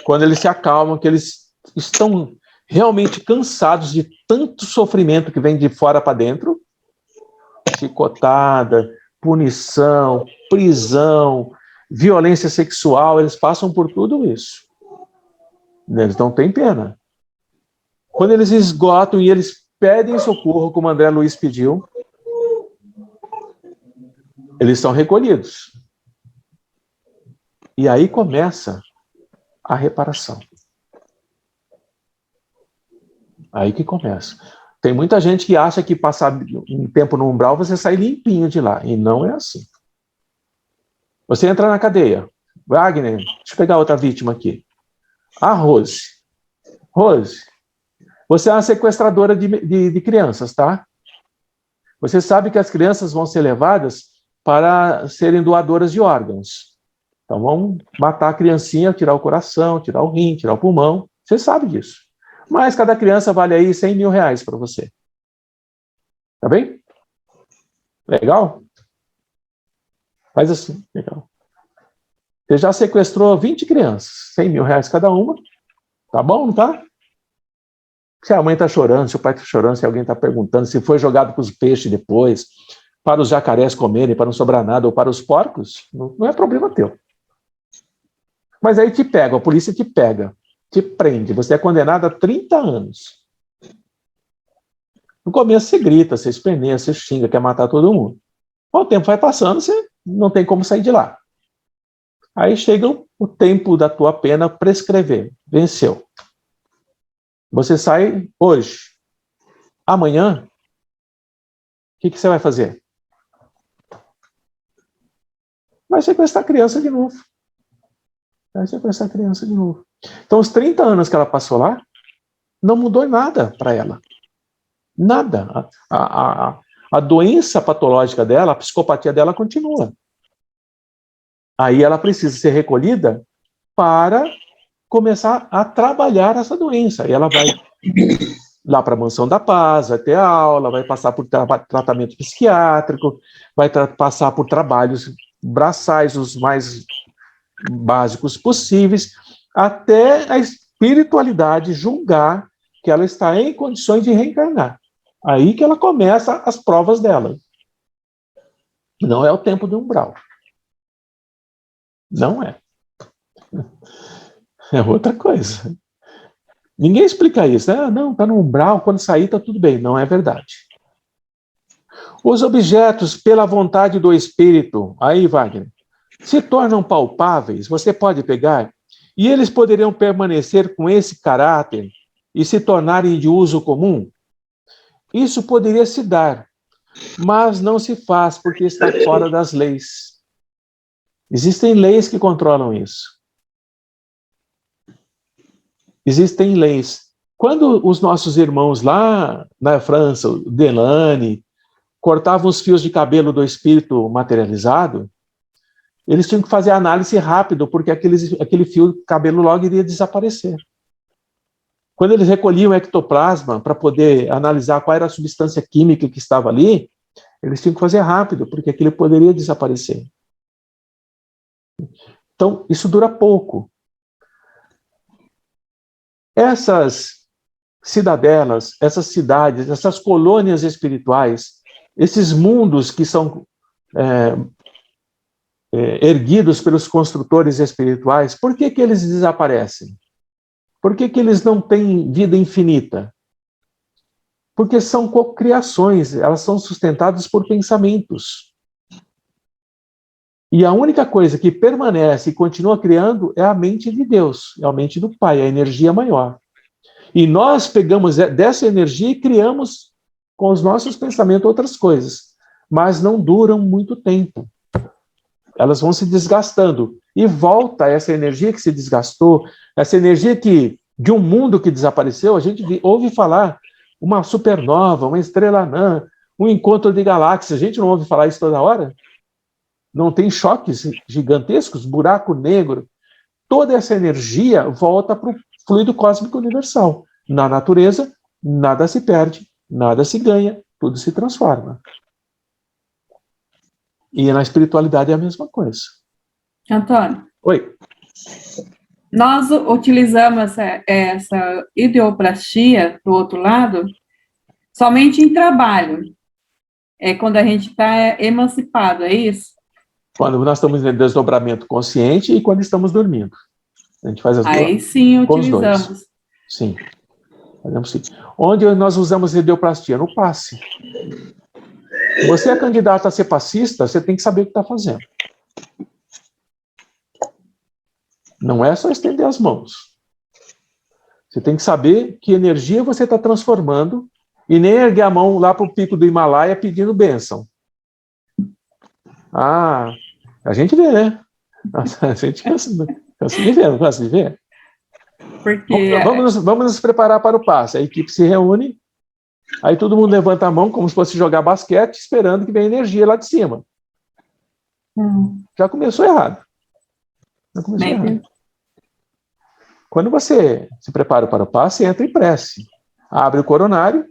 Quando eles se acalmam, que eles estão realmente cansados de tanto sofrimento que vem de fora para dentro, chicotada, punição, prisão, violência sexual, eles passam por tudo isso. Eles não têm pena. Quando eles esgotam e eles pedem socorro, como André Luiz pediu, eles são recolhidos. E aí começa a reparação. Aí que começa. Tem muita gente que acha que passar um tempo no umbral você sai limpinho de lá. E não é assim. Você entra na cadeia. Wagner, deixa eu pegar outra vítima aqui. A Rose. Rose, você é uma sequestradora de crianças, tá? Você sabe que as crianças vão ser levadas para serem doadoras de órgãos. Então vão matar a criancinha, tirar o coração, tirar o rim, tirar o pulmão. Você sabe disso. Mas cada criança vale aí 100 mil reais para você. Tá bem? Legal? Faz assim, legal. Você já sequestrou 20 crianças, 100 mil reais cada uma. Tá bom, não tá? Se a mãe está chorando, se o pai está chorando, se alguém está perguntando, se foi jogado para os peixes depois, para os jacarés comerem, para não sobrar nada, ou para os porcos, não é problema teu. Mas aí te pega, a polícia te pega, te prende, você é condenado a 30 anos. No começo você grita, você esperneia, você xinga, quer matar todo mundo. O tempo vai passando, você não tem como sair de lá. Aí chega o tempo da tua pena prescrever, venceu. Você sai hoje. Amanhã, o que você vai fazer? Vai sequestrar a criança de novo. Então, os 30 anos que ela passou lá, não mudou nada para ela. Nada. A doença patológica dela, a psicopatia dela continua. Aí ela precisa ser recolhida para começar a trabalhar essa doença. E ela vai lá para a Mansão da Paz, vai ter aula, vai passar por tratamento psiquiátrico, vai passar por trabalhos braçais, os mais básicos possíveis, até a espiritualidade julgar que ela está em condições de reencarnar. Aí que ela começa as provas dela. Não é o tempo do umbral. Não é. É outra coisa. Ninguém explica isso, né? Não, está no umbral, quando sair está tudo bem. Não é verdade. Os objetos, pela vontade do espírito, aí, Wagner, se tornam palpáveis, você pode pegar, e eles poderiam permanecer com esse caráter e se tornarem de uso comum? Isso poderia se dar, mas não se faz porque está fora das leis. Existem leis que controlam isso. Existem leis. Quando os nossos irmãos lá na França, o Delane, cortavam os fios de cabelo do espírito materializado, eles tinham que fazer análise rápido, porque aquele fio de cabelo logo iria desaparecer. Quando eles recolhiam o ectoplasma para poder analisar qual era a substância química que estava ali, eles tinham que fazer rápido, porque aquilo poderia desaparecer. Então, isso dura pouco. Essas cidadelas, essas cidades, essas colônias espirituais, esses mundos que são erguidos pelos construtores espirituais, por que eles desaparecem? Por que eles não têm vida infinita? Porque são cocriações, elas são sustentadas por pensamentos. E a única coisa que permanece e continua criando é a mente de Deus, é a mente do Pai, a energia maior. E nós pegamos dessa energia e criamos com os nossos pensamentos outras coisas, mas não duram muito tempo. Elas vão se desgastando. E volta essa energia que se desgastou, essa energia de um mundo que desapareceu, a gente ouve falar uma supernova, uma estrela anã, um encontro de galáxias. A gente não ouve falar isso toda hora? Não tem choques gigantescos, buraco negro? Toda essa energia volta para o fluido cósmico universal. Na natureza, nada se perde, nada se ganha, tudo se transforma. E na espiritualidade é a mesma coisa. Antônio, Oi. nós utilizamos essa ideoplastia, do outro lado, somente em trabalho. É quando a gente está emancipado, é isso? Quando nós estamos em desdobramento consciente e quando estamos dormindo. A gente faz as duas. Aí sim com os dois. utilizamos. Sim. Fazemos sim. Onde nós usamos ideoplastia? No passe. Se você é candidato a ser passista, você tem que saber o que está fazendo. Não é só estender as mãos. Você tem que saber que energia você está transformando e nem erguer a mão lá para o pico do Himalaia pedindo bênção. Ah, a gente vê, né? A gente cansa de ver, não cansa de ver? Porque Vamos nos preparar para o passe. A equipe se reúne, aí todo mundo levanta a mão como se fosse jogar basquete, esperando que venha energia lá de cima. Já começou errado. Já começou errado. Quando você se prepara para o passe, entra em prece. Abre o coronário,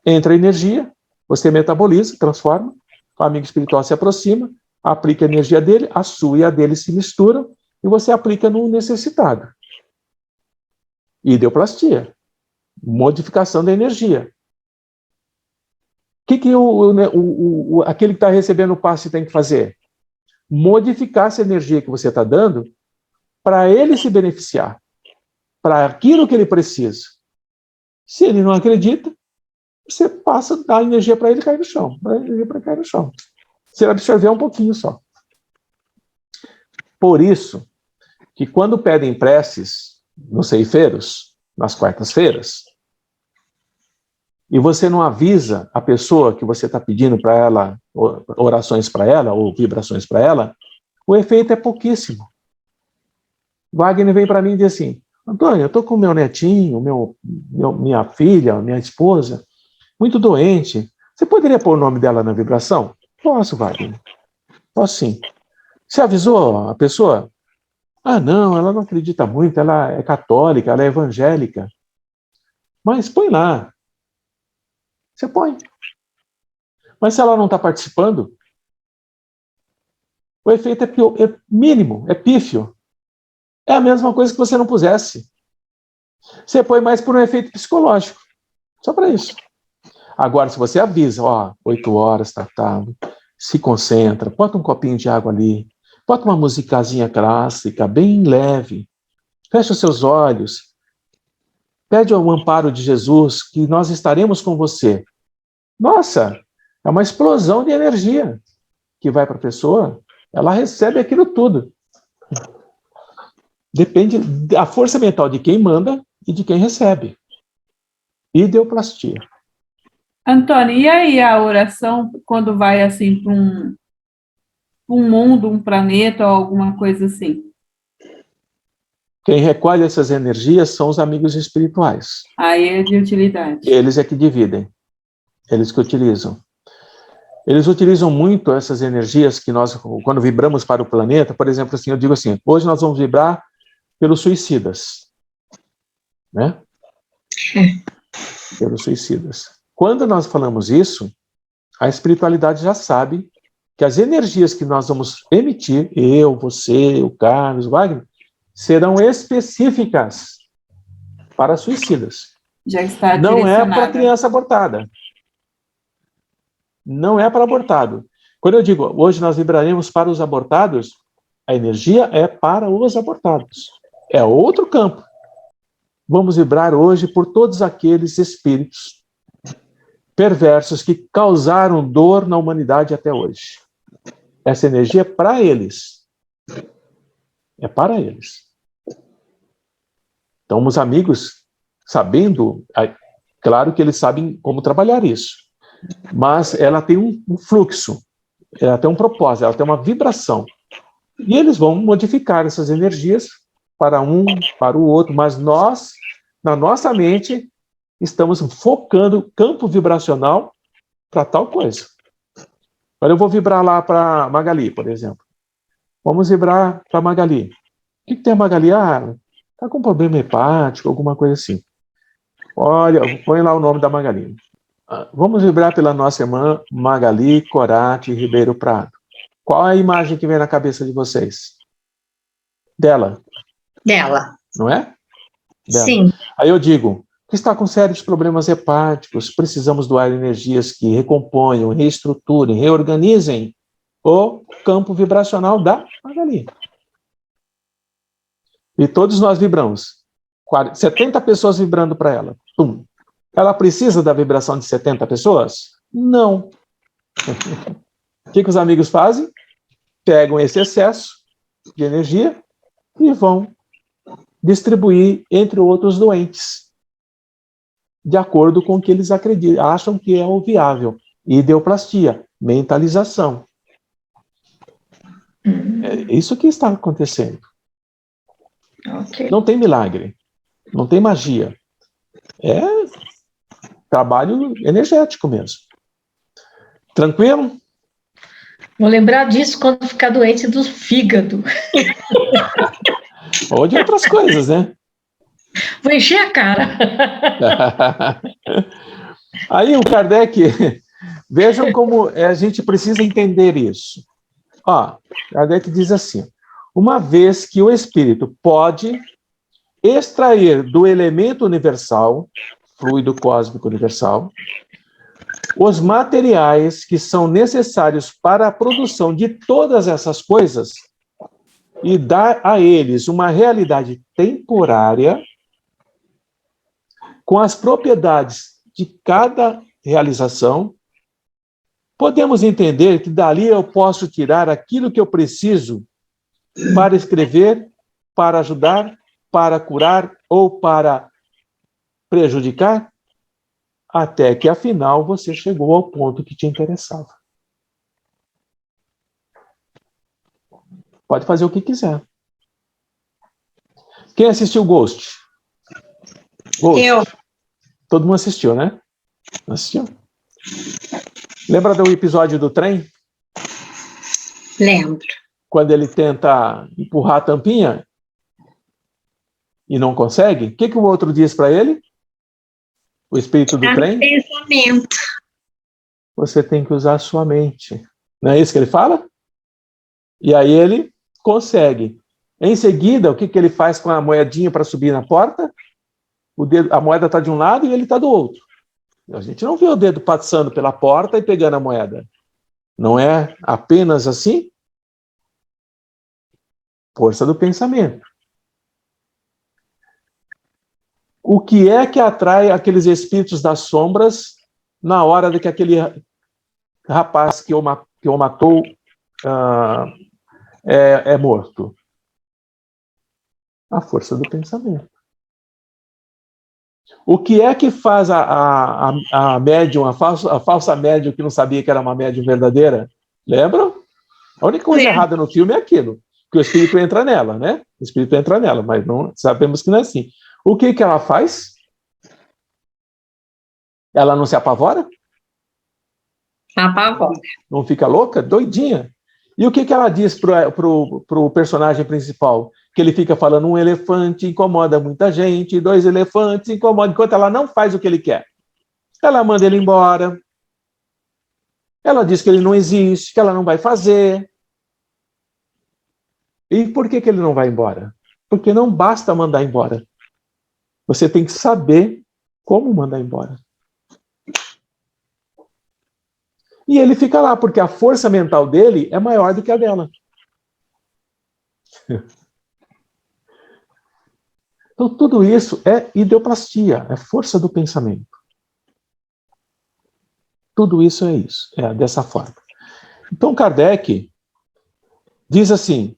entra a energia, você metaboliza, transforma, o amigo espiritual se aproxima, aplica a energia dele, a sua e a dele se misturam, e você aplica no necessitado. Ideoplastia. Modificação da energia. O que aquele que está recebendo o passe tem que fazer? Modificar essa energia que você está dando para ele se beneficiar, para aquilo que ele precisa. Se ele não acredita, você passa, dá energia para ele cair no chão. Dá energia para cair no chão. Você absorver um pouquinho só. Por isso, que quando pedem preces nos ceifeiros, nas quartas-feiras, e você não avisa a pessoa que você está pedindo para ela, orações para ela, ou vibrações para ela, o efeito é pouquíssimo. Wagner vem para mim e diz assim: Antônio, eu estou com meu netinho, minha filha, minha esposa, muito doente. Você poderia pôr o nome dela na vibração? Posso, Wagner. Posso sim. Você avisou a pessoa? Ah, não, ela não acredita muito, ela é católica, ela é evangélica. Mas põe lá. Você põe. Mas se ela não está participando, o efeito é mínimo, é pífio. É a mesma coisa que você não pusesse. Você põe mais por um efeito psicológico. Só para isso. Agora, se você avisa, 8 horas, tá, se concentra, bota um copinho de água ali, bota uma musicazinha clássica, bem leve, fecha os seus olhos, pede o amparo de Jesus, que nós estaremos com você. Nossa, é uma explosão de energia que vai para a pessoa, ela recebe aquilo tudo. Depende da força mental de quem manda e de quem recebe. Ideoplastia. Antônio, e aí a oração, quando vai assim para um mundo, um planeta ou alguma coisa assim? Quem recolhe essas energias são os amigos espirituais. Aí é de utilidade. Eles é que dividem. Eles que utilizam. Eles utilizam muito essas energias que nós, quando vibramos para o planeta, por exemplo, assim, eu digo assim, hoje nós vamos vibrar pelos suicidas. Né? Pelos suicidas. Quando nós falamos isso, a espiritualidade já sabe que as energias que nós vamos emitir, eu, você, o Carlos, o Wagner, serão específicas para suicidas. Já está não é direcionada. para criança abortada. Não é para abortado. Quando eu digo, hoje nós vibraremos para os abortados, a energia é para os abortados. É outro campo. Vamos vibrar hoje por todos aqueles espíritos perversos que causaram dor na humanidade até hoje. Essa energia é para eles. É para eles. Então, os amigos, sabendo, claro que eles sabem como trabalhar isso, mas ela tem um fluxo, ela tem um propósito, ela tem uma vibração. E eles vão modificar essas energias para um, para o outro, mas nós, na nossa mente, estamos focando campo vibracional para tal coisa. Agora eu vou vibrar lá para Magali, por exemplo. Vamos vibrar para Magali. O que tem a Magali? Está com problema hepático, alguma coisa assim. Olha, põe lá o nome da Magali. Vamos vibrar pela nossa irmã Magali Corati Ribeiro Prado. Qual é a imagem que vem na cabeça de vocês? Dela, Dela. não é? Dela. Sim. Aí eu digo, que está com sérios problemas hepáticos, precisamos doar energias que recomponham, reestruturem, reorganizem o campo vibracional da Magali. E todos nós vibramos. 70 pessoas vibrando para ela. Pum. Ela precisa da vibração de 70 pessoas? Não. O que os amigos fazem? Pegam esse excesso de energia e vão distribuir entre outros doentes, de acordo com o que eles acreditam, acham que é o viável. Ideoplastia, mentalização. É isso que está acontecendo. Okay. Não tem milagre, não tem magia. É trabalho energético mesmo. Tranquilo? Vou lembrar disso quando ficar doente do fígado. Ou de outras coisas, né? Vou encher a cara. Aí o Kardec, vejam como a gente precisa entender isso. Ó, Kardec diz assim, uma vez que o espírito pode extrair do elemento universal, fluido cósmico universal, os materiais que são necessários para a produção de todas essas coisas e dar a eles uma realidade temporária com as propriedades de cada realização, podemos entender que dali eu posso tirar aquilo que eu preciso para escrever, para ajudar, para curar ou para prejudicar, até que, afinal, você chegou ao ponto que te interessava. Pode fazer o que quiser. Quem assistiu Ghost? Ghost? Eu. Todo mundo assistiu, né? Assistiu? Lembra do episódio do trem? Lembro. Quando ele tenta empurrar a tampinha e não consegue, o que o outro diz para ele? O espírito do trem? Pensamento. Você tem que usar a sua mente. Não é isso que ele fala? E aí ele consegue. Em seguida, o que ele faz com a moedinha para subir na porta? A moeda está de um lado e ele está do outro. A gente não vê o dedo passando pela porta e pegando a moeda. Não é apenas assim? Força do pensamento. O que é que atrai aqueles espíritos das sombras na hora de que aquele rapaz que o matou é morto? A força do pensamento. O que é que faz a médium, a falsa médium que não sabia que era uma médium verdadeira? Lembram? A única coisa errada no filme é aquilo, que o espírito entra nela, né? O espírito entra nela, mas não sabemos que não é assim. O que ela faz? Ela não se apavora? Apavora. Não fica louca? Doidinha? E o que ela diz pro personagem principal? Que ele fica falando, um elefante incomoda muita gente, 2 elefantes incomodam, enquanto ela não faz o que ele quer. Ela manda ele embora. Ela diz que ele não existe, que ela não vai fazer. E por que ele não vai embora? Porque não basta mandar embora. Você tem que saber como mandar embora. E ele fica lá, porque a força mental dele é maior do que a dela. Então, tudo isso é ideoplastia, é força do pensamento. Tudo isso é isso, é dessa forma. Então, Kardec diz assim,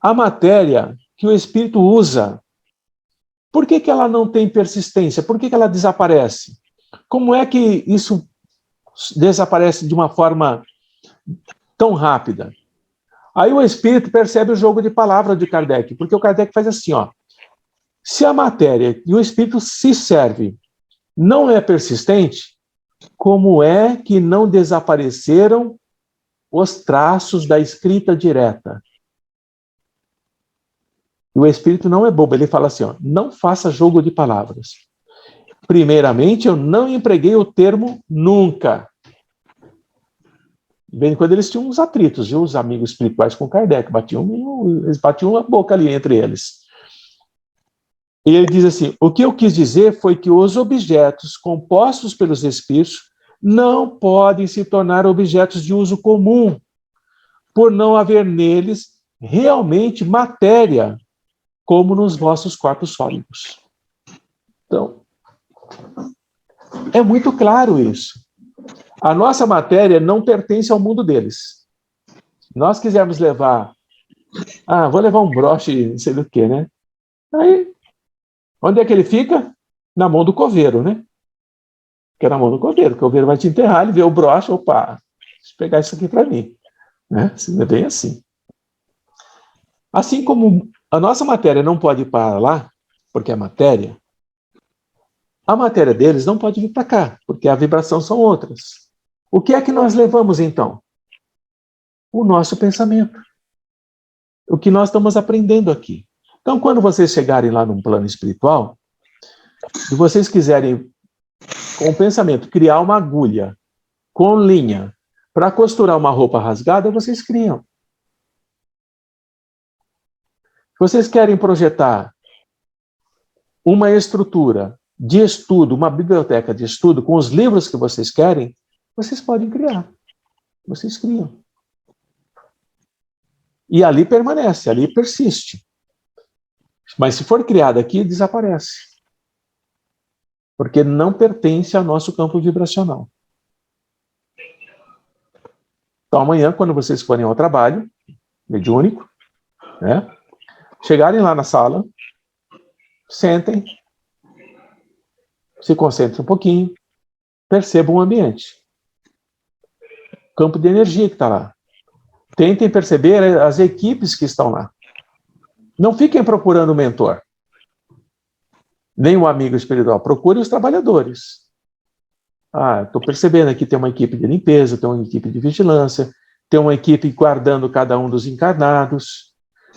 a matéria que o espírito usa, por que ela não tem persistência? Por que ela desaparece? Como é que isso desaparece de uma forma tão rápida? Aí o espírito percebe o jogo de palavras de Kardec, porque o Kardec faz assim, ó, se a matéria e o espírito se serve não é persistente, como é que não desapareceram os traços da escrita direta? E o Espírito não é bobo, ele fala assim, ó, não faça jogo de palavras. Primeiramente, eu não empreguei o termo nunca. De vez em quando eles tinham uns atritos, viu? Os amigos espirituais com Kardec, eles batiam a boca ali entre eles. E ele diz assim, o que eu quis dizer foi que os objetos compostos pelos espíritos não podem se tornar objetos de uso comum, por não haver neles realmente matéria, como nos vossos corpos sólidos. Então, é muito claro isso. A nossa matéria não pertence ao mundo deles. Se nós quisermos levar... vou levar um broche, não sei do que, né? Aí, onde é que ele fica? Na mão do coveiro, né? Que é na mão do coveiro. O coveiro vai te enterrar, ele vê o broche, opa, deixa eu pegar isso aqui para mim. Né? É bem assim. Assim como a nossa matéria não pode ir para lá, porque é matéria, a matéria deles não pode vir para cá, porque a vibração são outras. O que é que nós levamos, então? O nosso pensamento. O que nós estamos aprendendo aqui. Então, quando vocês chegarem lá num plano espiritual, e vocês quiserem, com o pensamento, criar uma agulha com linha para costurar uma roupa rasgada, vocês criam. Se vocês querem projetar uma estrutura de estudo, uma biblioteca de estudo com os livros que vocês querem, vocês podem criar. Vocês criam. E ali permanece, ali persiste. Mas se for criado aqui, desaparece. Porque não pertence ao nosso campo vibracional. Então amanhã, quando vocês forem ao trabalho, mediúnico, né, chegarem lá na sala, sentem, se concentrem um pouquinho, percebam o ambiente. O campo de energia que está lá. Tentem perceber as equipes que estão lá. Não fiquem procurando um mentor. Nem um amigo espiritual. Procurem os trabalhadores. Estou percebendo aqui tem uma equipe de limpeza, tem uma equipe de vigilância, tem uma equipe guardando cada um dos encarnados,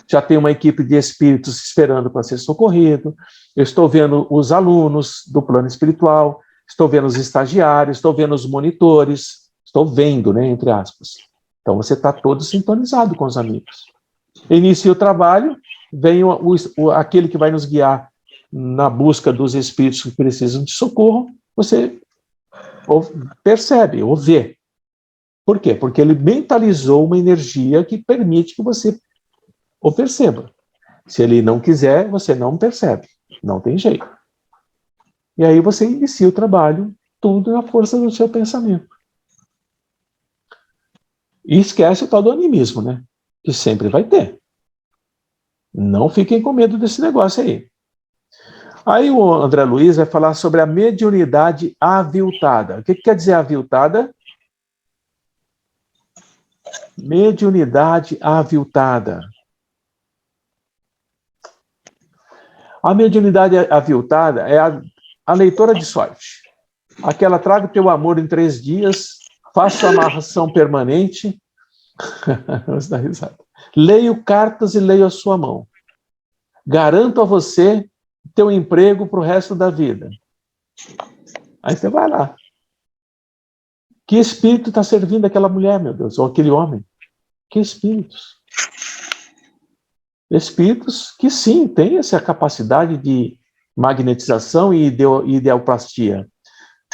já tem uma equipe de espíritos esperando para ser socorrido. Eu estou vendo os alunos do plano espiritual, estou vendo os estagiários, estou vendo os monitores, estou vendo, né, entre aspas. Então você está todo sintonizado com os amigos. Inicia o trabalho, vem aquele que vai nos guiar na busca dos espíritos que precisam de socorro, você percebe, ou vê. Por quê? Porque ele mentalizou uma energia que permite que você o perceba. Se ele não quiser, você não percebe. Não tem jeito. E aí você inicia o trabalho, tudo na força do seu pensamento. E esquece o tal do animismo, né? Que sempre vai ter. Não fiquem com medo desse negócio aí. Aí o André Luiz vai falar sobre a mediunidade aviltada. O que quer dizer aviltada? Mediunidade aviltada. A mediunidade aviltada é a leitora de sorte. Aquela traga o teu amor em 3 dias, faça a amarração permanente. Vamos dar risada. Leio cartas e leio a sua mão. Garanto a você teu emprego para o resto da vida. Aí você vai lá. Que espírito está servindo aquela mulher, meu Deus, ou aquele homem? Que espíritos? Espíritos que sim, têm essa capacidade de magnetização e ideoplastia,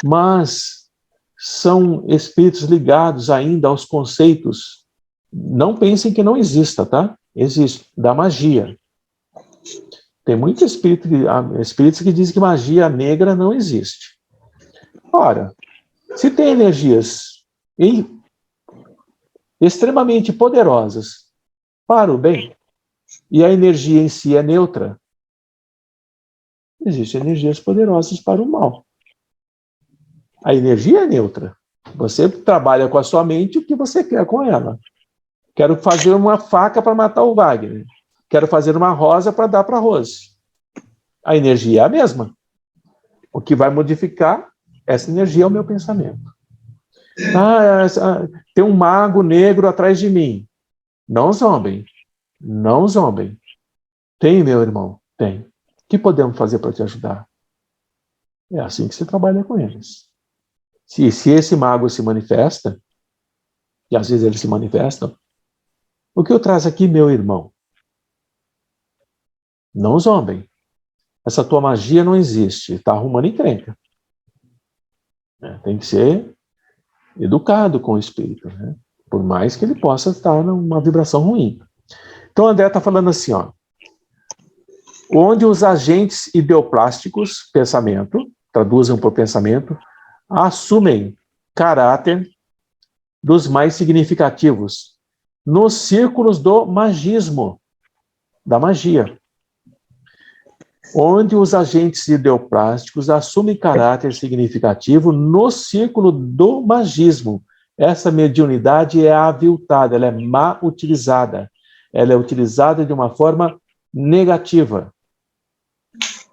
mas são espíritos ligados ainda aos conceitos. Não pensem que não exista, tá? Existe, da magia. Tem muitos espíritos que dizem que magia negra não existe. Ora, se tem energias extremamente poderosas para o bem, e a energia em si é neutra, existem energias poderosas para o mal. A energia é neutra. Você trabalha com a sua mente o que você quer com ela. Quero fazer uma faca para matar o Wagner. Quero fazer uma rosa para dar para a Rose. A energia é a mesma. O que vai modificar essa energia é o meu pensamento. Tem um mago negro atrás de mim. Não zombem. Não zombem. Tem, meu irmão? Tem. O que podemos fazer para te ajudar? É assim que você trabalha com eles. Se esse mago se manifesta, e às vezes eles se manifestam, o que eu trago aqui, meu irmão? Não zombem. Essa tua magia não existe. Está arrumando encrenca. Tem que ser educado com o espírito, né? Por mais que ele possa estar numa vibração ruim. Então, André está falando assim, ó. Onde os agentes ideoplásticos, pensamento, traduzem por pensamento, assumem caráter dos mais significativos nos círculos do magismo, da magia. Onde os agentes ideoplásticos assumem caráter significativo no círculo do magismo. Essa mediunidade é aviltada, ela é má utilizada. Ela é utilizada de uma forma negativa.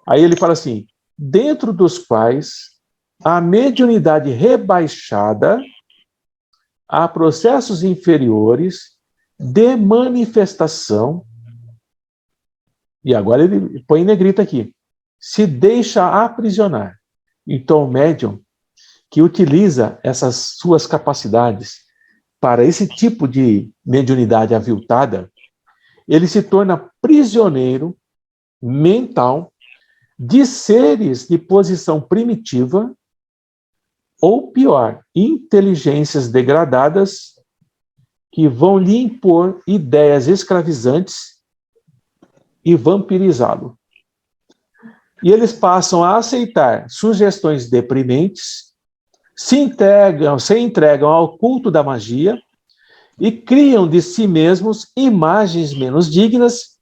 Aí ele fala assim, dentro dos quais a mediunidade rebaixada a processos inferiores de manifestação, e agora ele põe em negrito aqui, se deixa aprisionar. Então o médium que utiliza essas suas capacidades para esse tipo de mediunidade aviltada, ele se torna prisioneiro mental de seres de posição primitiva, ou pior, inteligências degradadas que vão lhe impor ideias escravizantes e vampirizá-lo. E eles passam a aceitar sugestões deprimentes, se entregam ao culto da magia e criam de si mesmos imagens menos dignas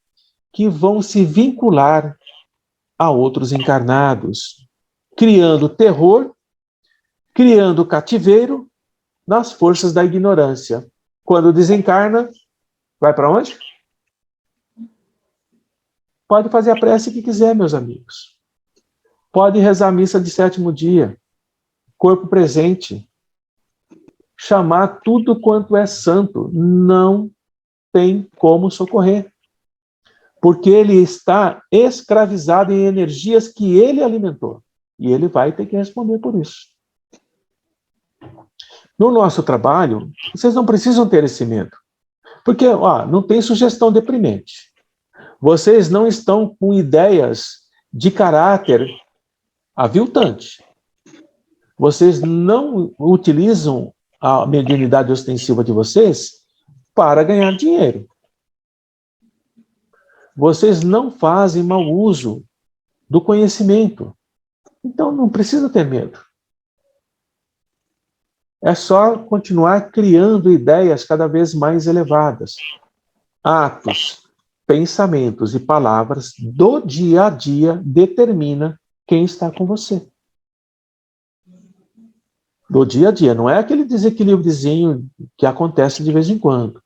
que vão se vincular a outros encarnados, criando terror, criando cativeiro nas forças da ignorância. Quando desencarna, vai para onde? Pode fazer a prece que quiser, meus amigos. Pode rezar a missa de 7º dia, corpo presente, chamar tudo quanto é santo. Não tem como socorrer. Porque ele está escravizado em energias que ele alimentou. E ele vai ter que responder por isso. No nosso trabalho, vocês não precisam ter esse medo. Porque não tem sugestão deprimente. Vocês não estão com ideias de caráter aviltante. Vocês não utilizam a mediunidade ostensiva de vocês para ganhar dinheiro. Vocês não fazem mau uso do conhecimento. Então não precisa ter medo. É só continuar criando ideias cada vez mais elevadas. Atos, pensamentos e palavras do dia a dia determina quem está com você. Do dia a dia, não é aquele desequilíbriozinho que acontece de vez em quando.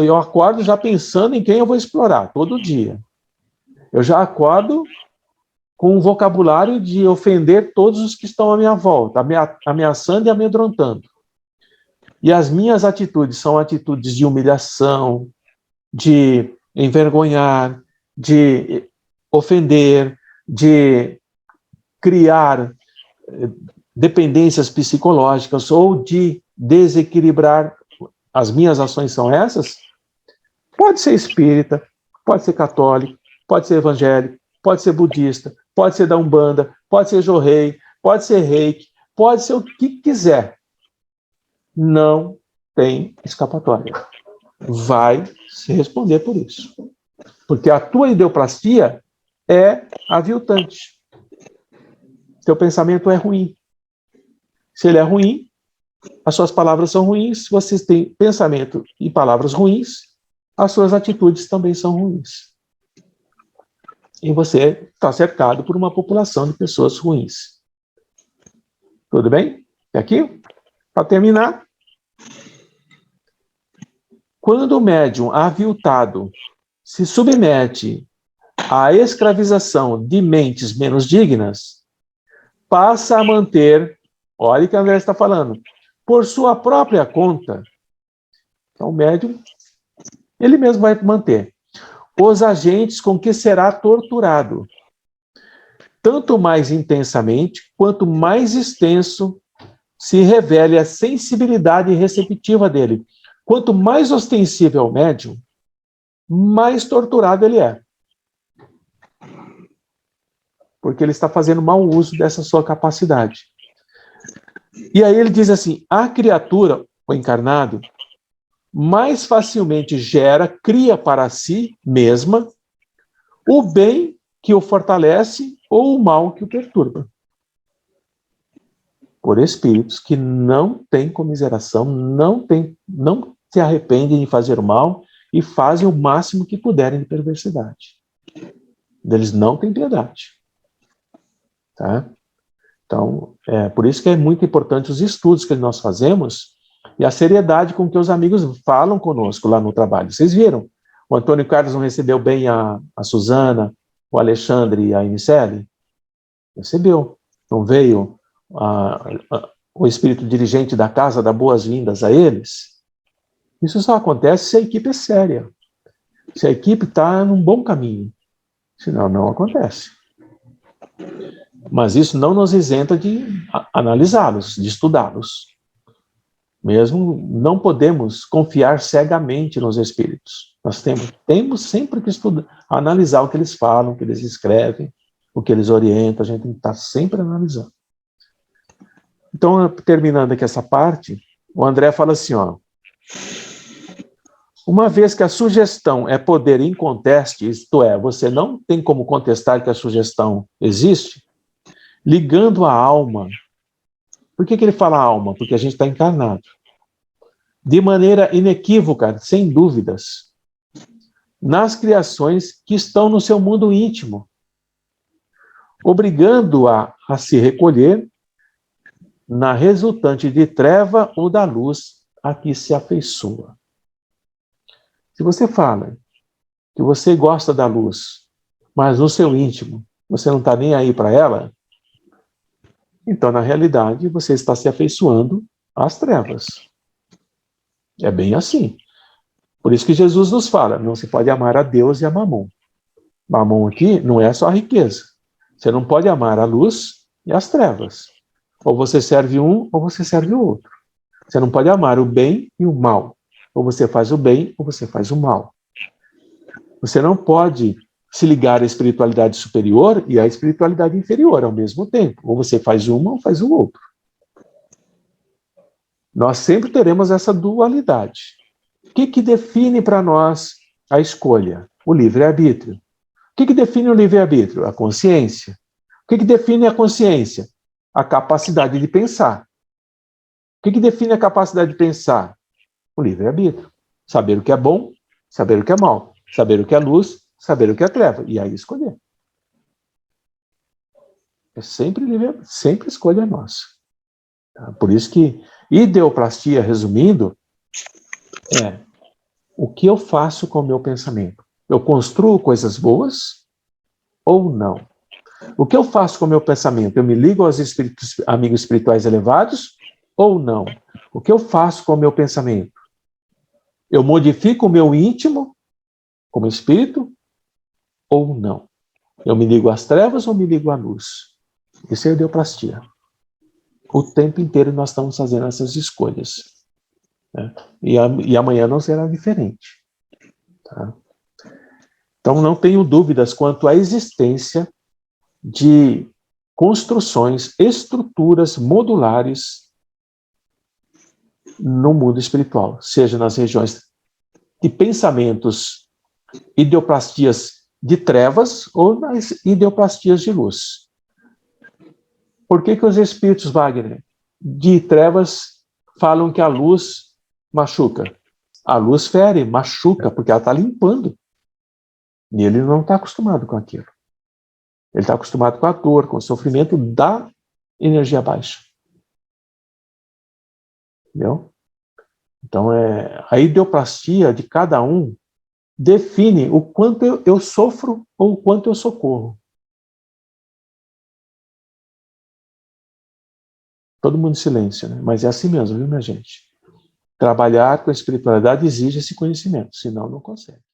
Eu acordo já pensando em quem eu vou explorar, todo dia. Eu já acordo com um vocabulário de ofender todos os que estão à minha volta, ameaçando e amedrontando. E as minhas atitudes são atitudes de humilhação, de envergonhar, de ofender, de criar dependências psicológicas ou de desequilibrar. As minhas ações são essas? Pode ser espírita, pode ser católico, pode ser evangélico, pode ser budista, pode ser da Umbanda, pode ser jorrei, pode ser reiki, pode ser o que quiser. Não tem escapatória. Vai se responder por isso. Porque a tua ideoplastia é aviltante. Teu pensamento é ruim. Se ele é ruim, as suas palavras são ruins. Se vocês têm pensamento e palavras ruins, as suas atitudes também são ruins. E você está cercado por uma população de pessoas ruins. Tudo bem? E aqui, para terminar, quando o médium aviltado se submete à escravização de mentes menos dignas, passa a manter, olha o que a André está falando, por sua própria conta. Então o médium Ele mesmo vai manter. Os agentes com que será torturado, tanto mais intensamente, quanto mais extenso se revele a sensibilidade receptiva dele. Quanto mais ostensivo é o médium, mais torturado ele é. Porque ele está fazendo mau uso dessa sua capacidade. E aí ele diz assim, a criatura, o encarnado, mais facilmente cria para si mesma o bem que o fortalece ou o mal que o perturba. Por espíritos que não têm comiseração, não se arrependem de fazer o mal e fazem o máximo que puderem de perversidade. Eles não têm piedade. Tá? Então, por isso que é muito importante os estudos que nós fazemos e a seriedade com que os amigos falam conosco lá no trabalho. Vocês viram? O Antônio Carlos não recebeu bem a Suzana, o Alexandre e a Inicelli? Recebeu. Não veio o espírito dirigente da casa dar boas-vindas a eles? Isso só acontece se a equipe é séria. Se a equipe está num bom caminho. Senão, não acontece. Mas isso não nos isenta de analisá-los, de estudá-los. Mesmo não podemos confiar cegamente nos espíritos. Nós temos sempre que estudar, analisar o que eles falam, o que eles escrevem, o que eles orientam, a gente tem que estar sempre analisando. Então, terminando aqui essa parte, o André fala assim, ó, uma vez que a sugestão é poder inconteste, isto é, você não tem como contestar que a sugestão existe, ligando a alma. Por que ele fala alma? Porque a gente está encarnado. De maneira inequívoca, sem dúvidas, nas criações que estão no seu mundo íntimo, obrigando-a a se recolher na resultante de treva ou da luz a que se afeiçoa. Se você fala que você gosta da luz, mas no seu íntimo você não está nem aí para ela, então, na realidade, você está se afeiçoando às trevas. É bem assim. Por isso que Jesus nos fala, não se pode amar a Deus e a Mamon. Mamon aqui não é só a riqueza. Você não pode amar a luz e as trevas. Ou você serve um, ou você serve o outro. Você não pode amar o bem e o mal. Ou você faz o bem, ou você faz o mal. Você não pode se ligar à espiritualidade superior e à espiritualidade inferior ao mesmo tempo. Ou você faz uma ou faz o outro. Nós sempre teremos essa dualidade. O que define para nós a escolha? O livre-arbítrio. O que define o livre-arbítrio? A consciência. O que define a consciência? A capacidade de pensar. O que define a capacidade de pensar? O livre-arbítrio. Saber o que é bom, saber o que é mal. Saber o que é luz, saber o que é treva. E aí escolher. É sempre livre, sempre escolha nossa. Por isso que ideoplastia, resumindo, é o que eu faço com o meu pensamento. Eu construo coisas boas ou não? O que eu faço com o meu pensamento? Eu me ligo aos amigos espirituais elevados ou não? O que eu faço com o meu pensamento? Eu modifico o meu íntimo como espírito ou não? Eu me ligo às trevas ou me ligo à luz? Isso é ideoplastia. O tempo inteiro nós estamos fazendo essas escolhas. Né? E amanhã não será diferente. Tá? Então não tenho dúvidas quanto à existência de construções, estruturas modulares no mundo espiritual, seja nas regiões de pensamentos, ideoplastias de trevas ou nas ideoplastias de luz. Por que os espíritos, Wagner, de trevas falam que a luz machuca? A luz fere, machuca, porque ela está limpando. E ele não está acostumado com aquilo. Ele está acostumado com a dor, com o sofrimento da energia baixa. Entendeu? Então, a ideoplastia de cada um define o quanto eu sofro ou o quanto eu socorro. Todo mundo em silêncio, né? Mas é assim mesmo, viu, minha gente? Trabalhar com a espiritualidade exige esse conhecimento, senão não consegue.